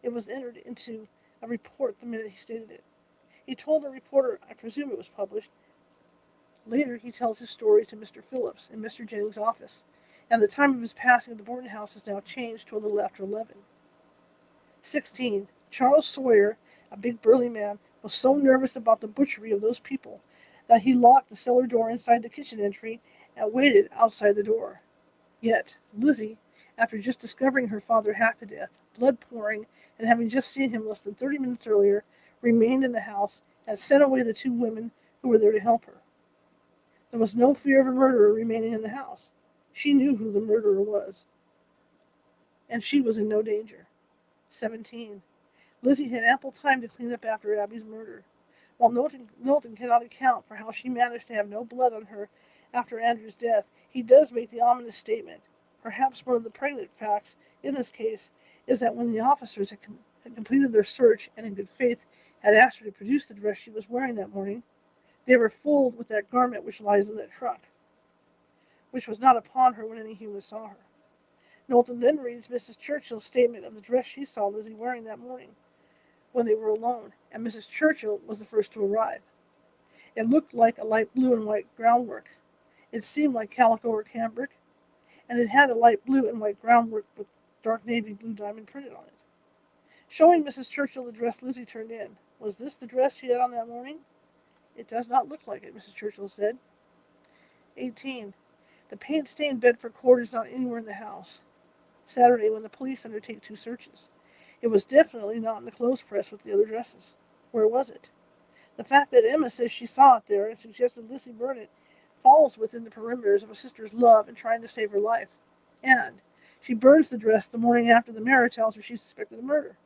It was entered into a report the minute he stated it. He told the reporter, I presume it was published. Later, he tells his story to Mr. Phillips in Mr. Jennings' office, and the time of his passing at the Borden house is now changed to a little after 11. 16. Charles Sawyer, a big burly man, was so nervous about the butchery of those people that he locked the cellar door inside the kitchen entry and waited outside the door. Yet, Lizzie, after just discovering her father hacked to death, blood pouring, and having just seen him less than 30 minutes earlier, remained in the house and sent away the 2 women who were there to help her. There was no fear of a murderer remaining in the house. She knew who the murderer was, and she was in no danger. 17. Lizzie had ample time to clean up after Abby's murder. While Knowlton cannot account for how she managed to have no blood on her after Andrew's death, he does make the ominous statement. Perhaps one of the pregnant facts in this case is that when the officers had completed their search and in good faith had asked her to produce the dress she was wearing that morning, they were fooled with that garment which lies in that trunk, which was not upon her when any human saw her. Knowlton then reads Mrs. Churchill's statement of the dress she saw Lizzie wearing that morning when they were alone, and Mrs. Churchill was the first to arrive. It looked like a light blue and white groundwork. It seemed like calico or cambric, and it had a light blue and white groundwork with dark navy blue diamond printed on it. Showing Mrs. Churchill the dress Lizzie turned in. Was this the dress she had on that morning? It does not look like it, Mrs. Churchill said. 18. The paint-stained Bedford cord is not anywhere in the house. Saturday, when the police undertake 2 searches. It was definitely not in the clothes press with the other dresses. Where was it? The fact that Emma says she saw it there and suggested Lizzie burn it falls within the perimeters of a sister's love in trying to save her life. And she burns the dress the morning after the mayor tells her she suspected a murder.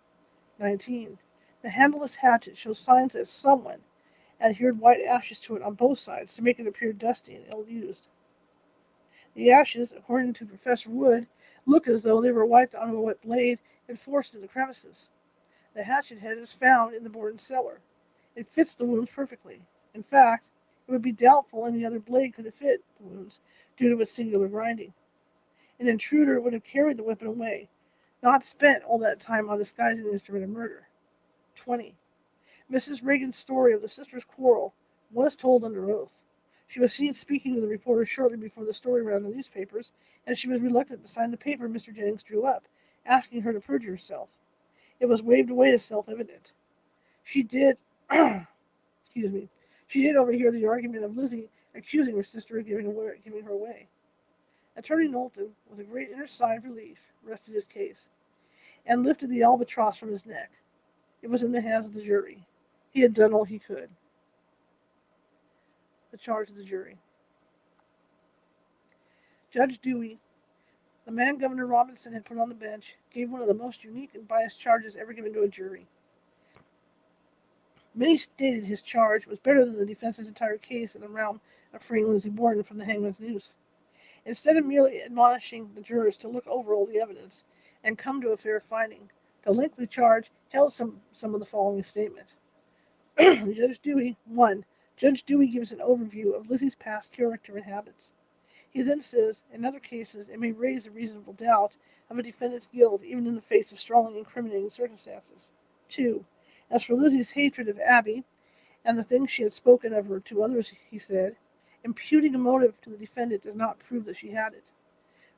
19. The handleless hatchet shows signs that someone adhered white ashes to it on both sides to make it appear dusty and ill-used. The ashes, according to Professor Wood, look as though they were wiped on a wet blade and forced into the crevices. The hatchet head is found in the Borden cellar. It fits the wounds perfectly. In fact, it would be doubtful any other blade could have fit the wounds due to its singular grinding. An intruder would have carried the weapon away, not spent all that time on disguising the instrument of murder. 20. Mrs. Reagan's story of the sisters' quarrel was told under oath. She was seen speaking to the reporter shortly before the story ran in the newspapers, and she was reluctant to sign the paper Mr. Jennings drew up, asking her to perjure herself. It was waved away as self-evident. She did, excuse me, she did overhear the argument of Lizzie accusing her sister of giving her away. Attorney Knowlton, with a great inner sigh of relief, rested his case, and lifted the albatross from his neck. It was in the hands of the jury. He had done all he could. The charge of the jury. Judge Dewey, the man Governor Robinson had put on the bench, gave one of the most unique and biased charges ever given to a jury. Many stated his charge was better than the defense's entire case in the realm of freeing Lizzie Borden from the hangman's noose. Instead of merely admonishing the jurors to look over all the evidence and come to a fair finding, the lengthy charge held some of the following statement. Judge Dewey, 1. Judge Dewey gives an overview of Lizzie's past character and habits. He then says, in other cases, it may raise a reasonable doubt of a defendant's guilt even in the face of strongly incriminating circumstances. 2. As for Lizzie's hatred of Abby and the things she had spoken of her to others, he said, imputing a motive to the defendant does not prove that she had it.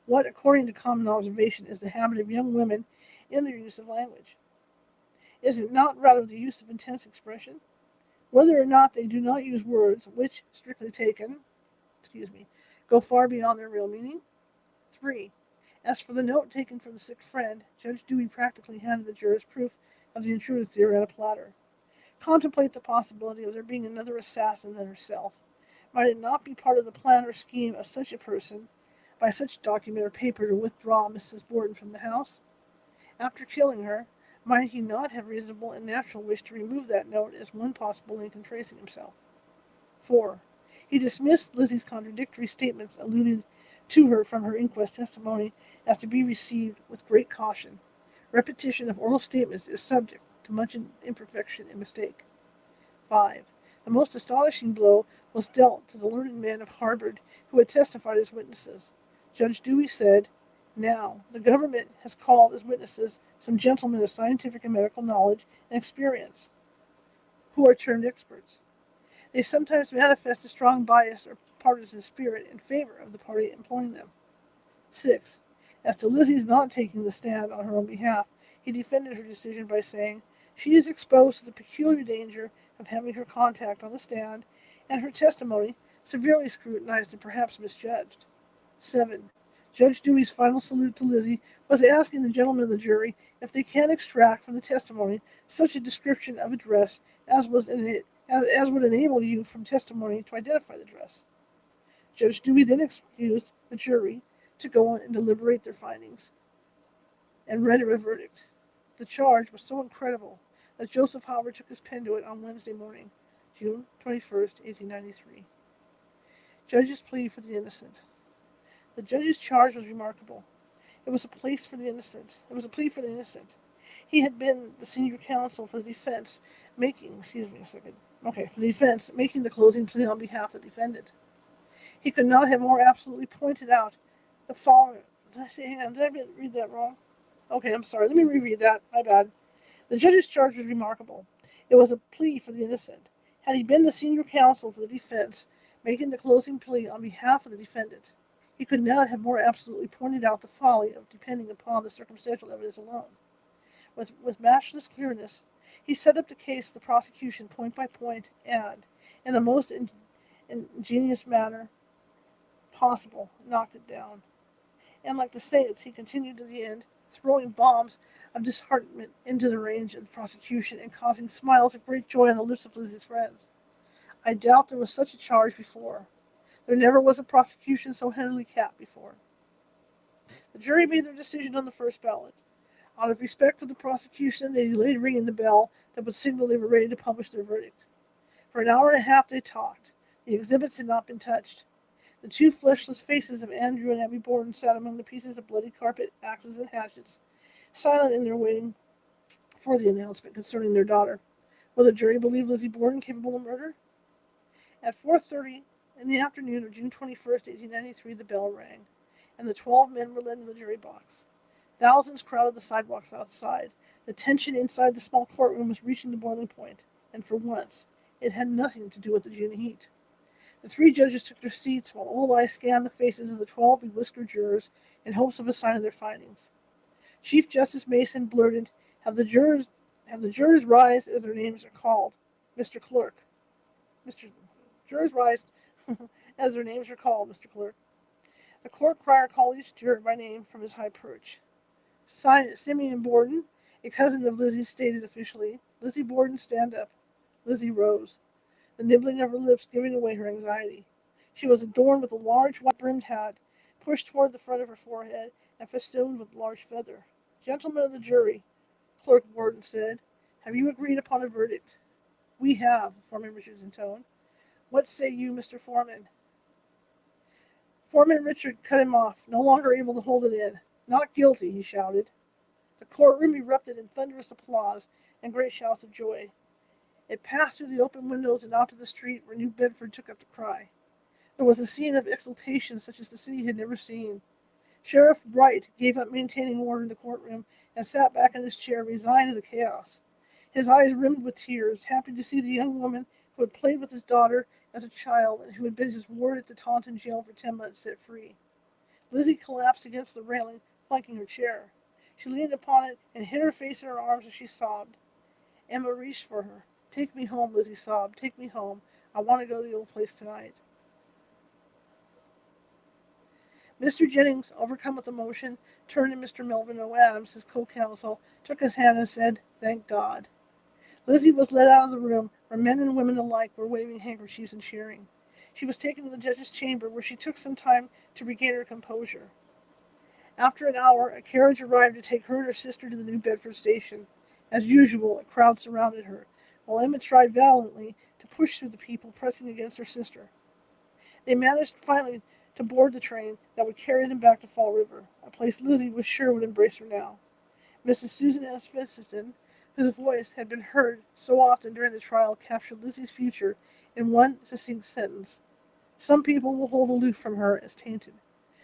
What, according to common observation, is the habit of young women in their use of language? Is it not rather the use of intense expression? Whether or not they do not use words which, strictly taken, go far beyond their real meaning? 3. As for the note taken from the sick friend, Judge Dewey practically handed the jurors proof of the intruder's theory on a platter. Contemplate the possibility of there being another assassin than herself. Might it not be part of the plan or scheme of such a person, by such document or paper, to withdraw Mrs. Borden from the house? After killing her, might he not have reasonable and natural wish to remove that note as one possible link in tracing himself? 4. He dismissed Lizzie's contradictory statements alluded to her from her inquest testimony as to be received with great caution. Repetition of oral statements is subject to much imperfection and mistake. 5. The most astonishing blow was dealt to the learned men of Harvard who had testified as witnesses. Judge Dewey said, now, the government has called as witnesses some gentlemen of scientific and medical knowledge and experience, who are termed experts. They sometimes manifest a strong bias or partisan spirit in favor of the party employing them. 6. As to Lizzie's not taking the stand on her own behalf, he defended her decision by saying, she is exposed to the peculiar danger of having her contact on the stand, and her testimony severely scrutinized and perhaps misjudged. 7. Judge Dewey's final salute to Lizzie was asking the gentlemen of the jury if they can extract from the testimony such a description of a dress as would enable you from testimony to identify the dress. Judge Dewey then excused the jury to go on and deliberate their findings and read a verdict. The charge was so incredible that Joseph Howard took his pen to it on Wednesday morning, June 21st, 1893. Judge's plea for the innocent. The judge's charge was remarkable. It was a plea for the innocent. He had been the senior counsel for the defense, making the closing plea on behalf of the defendant. He could not have more absolutely pointed out the following. Did I read that wrong? Okay, I'm sorry. Let me reread that. My bad. The judge's charge was remarkable. It was a plea for the innocent. Had he been the senior counsel for the defense, making the closing plea on behalf of the defendant, he could not have more absolutely pointed out the folly of depending upon the circumstantial evidence alone. With matchless clearness, he set up the case of the prosecution point by point, and, in the most ingenious manner possible, knocked it down. And like the saints, he continued to the end, throwing bombs of disheartenment into the range of the prosecution and causing smiles of great joy on the lips of Lizzie's friends. I doubt there was such a charge before. There never was a prosecution so handily capped before. The jury made their decision on the first ballot. Out of respect for the prosecution, they delayed ringing the bell that would signal they were ready to publish their verdict. For an hour and a half they talked. The exhibits had not been touched. The two fleshless faces of Andrew and Abby Borden sat among the pieces of bloody carpet, axes, and hatchets, silent in their waiting for the announcement concerning their daughter. Will the jury believe Lizzie Borden capable of murder? At 4:30 in the afternoon of June 21st, 1893, the bell rang, and the 12 men were led to the jury box. Thousands crowded the sidewalks outside. The tension inside the small courtroom was reaching the boiling point, and for once, it had nothing to do with the June heat. The three judges took their seats while all eyes scanned the faces of the 12 bewhiskered jurors in hopes of a sign of their findings. Chief Justice Mason blurted, Have the jurors rise as their names are called. Mr. Clerk. Mr. Jurors rise as their names are called, Mr. Clerk. The court crier called each juror by name from his high perch. Simeon Borden, a cousin of Lizzie, stated officially, Lizzie Borden, stand up. Lizzie rose, the nibbling of her lips giving away her anxiety. She was adorned with a large white-brimmed hat, pushed toward the front of her forehead, and festooned with a large feather. Gentlemen of the jury, Clerk Borden said, have you agreed upon a verdict? We have, Foreman Richards intoned. What say you, Mr. Foreman? Foreman Richard cut him off, no longer able to hold it in. Not guilty, he shouted. The courtroom erupted in thunderous applause and great shouts of joy. It passed through the open windows and out to the street where New Bedford took up the cry. There was a scene of exultation such as the city had never seen. Sheriff Wright gave up maintaining order in the courtroom and sat back in his chair, resigned to the chaos. His eyes rimmed with tears, happy to see the young woman who had played with his daughter as a child and who had been his ward at the Taunton jail for 10 months set free. Lizzie collapsed against the railing, flanking her chair. She leaned upon it and hid her face in her arms as she sobbed. Emma reached for her. Take me home, Lizzie sobbed. Take me home. I want to go to the old place tonight. Mr. Jennings, overcome with emotion, turned to Mr. Melvin O. Adams, his co-counsel, took his hand and said, Thank God. Lizzie was led out of the room, where men and women alike were waving handkerchiefs and cheering. She was taken to the judge's chamber, where she took some time to regain her composure. After an hour, a carriage arrived to take her and her sister to the New Bedford station. As usual, a crowd surrounded her, while Emma tried valiantly to push through the people pressing against her sister. They managed finally to board the train that would carry them back to Fall River, a place Lizzie was sure would embrace her now. Mrs. Susan S. Fessenden, whose voice had been heard so often during the trial, captured Lizzie's future in one succinct sentence. Some people will hold aloof from her as tainted.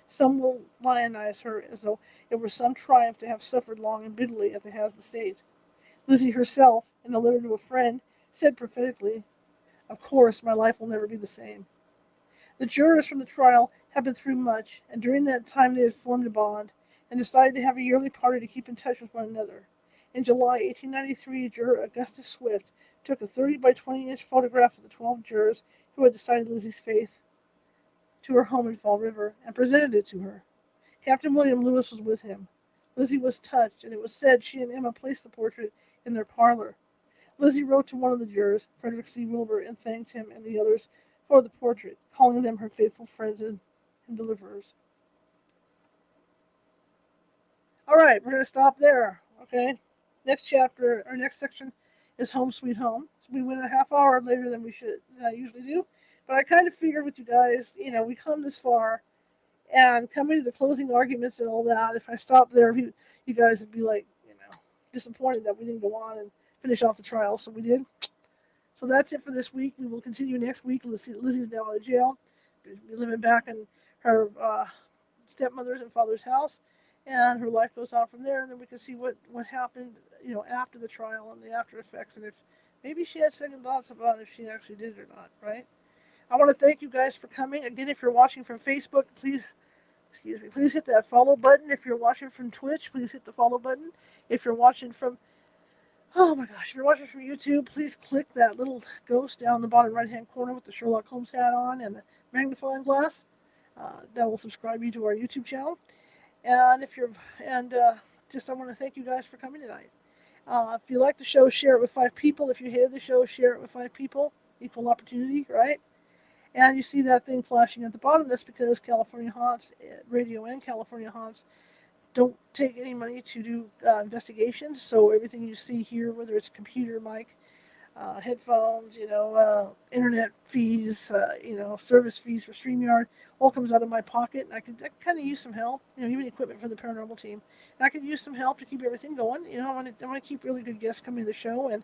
Some will lionize her as though it were some triumph to have suffered long and bitterly at the hands of the state. Lizzie herself, in a letter to a friend, said prophetically, Of course, my life will never be the same. The jurors from the trial had been through much, and during that time they had formed a bond, and decided to have a yearly party to keep in touch with one another. In July 1893, juror Augustus Swift took a 30 by 20-inch photograph of the 12 jurors who had decided Lizzie's fate to her home in Fall River, and presented it to her. Captain William Lewis was with him. Lizzie was touched, and it was said she and Emma placed the portrait in their parlor. Lizzie wrote to one of the jurors, Frederick C. Wilbur, and thanked him and the others for the portrait, calling them her faithful friends and deliverers. All right, we're going to stop there, okay? Next chapter, or next section, is Home Sweet Home. So we went a half hour later than I usually do. But I kind of figured with you guys, we come this far, and coming to the closing arguments and all that, if I stopped there, you guys would be like, disappointed that we didn't go on and finish off the trial. So we did. So that's it for this week. We will continue next week. Lizzie's now out of jail. We'll be living back in her stepmother's and father's house, and her life goes on from there. And then we can see what happened, after the trial and the after effects, and if maybe she had second thoughts about if she actually did it or not. Right? I want to thank you guys for coming. Again, if you're watching from Facebook, please hit that follow button. If you're watching from Twitch, please hit the follow button. If you're watching from Oh my gosh, if you're watching from YouTube, please click that little ghost down in the bottom right hand corner with the Sherlock Holmes hat on and the magnifying glass. That will subscribe you to our YouTube channel. And if you're, and just I want to thank you guys for coming tonight. If you like the show, share it with 5 people. If you hated the show, share it with 5 people. Equal opportunity, right? And you see that thing flashing at the bottom. That's because California Haunts Radio and California Haunts don't take any money to do investigations. So everything you see here, whether it's computer, mic, headphones, internet fees, service fees for StreamYard, all comes out of my pocket. And I kind of use some help, even equipment for the paranormal team. And I could use some help to keep everything going. I want to keep really good guests coming to the show, and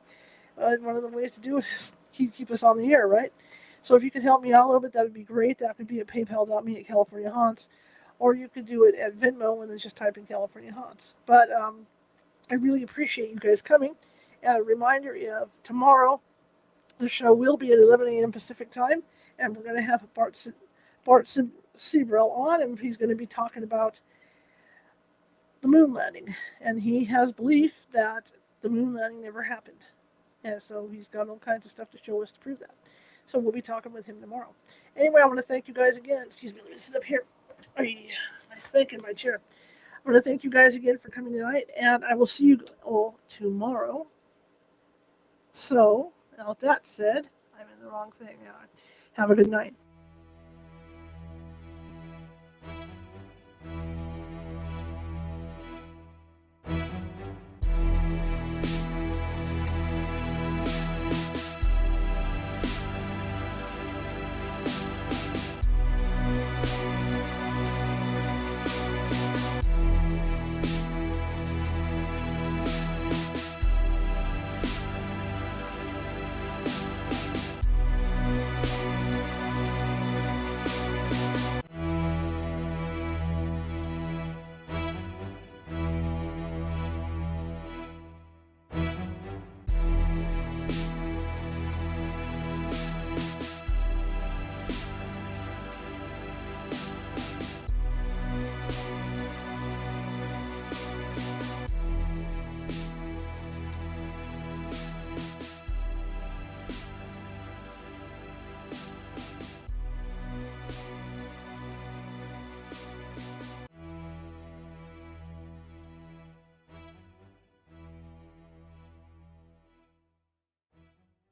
one of the ways to do it is keep us on the air, right? So if you could help me out a little bit, that would be great. That could be at paypal.me at California Haunts, or you could do it at Venmo and then just type in California Haunts. But I really appreciate you guys coming. And a reminder of tomorrow, the show will be at 11 a.m. Pacific time, and we're going to have Bart Sebrell on, and he's going to be talking about the moon landing. And he has belief that the moon landing never happened. And so he's got all kinds of stuff to show us to prove that. So we'll be talking with him tomorrow. Anyway, I want to thank you guys again. Excuse me, let me sit up here. I sink in my chair. I want to thank you guys again for coming tonight, and I will see you all tomorrow. So, now with that said, I'm in the wrong thing. Have a good night.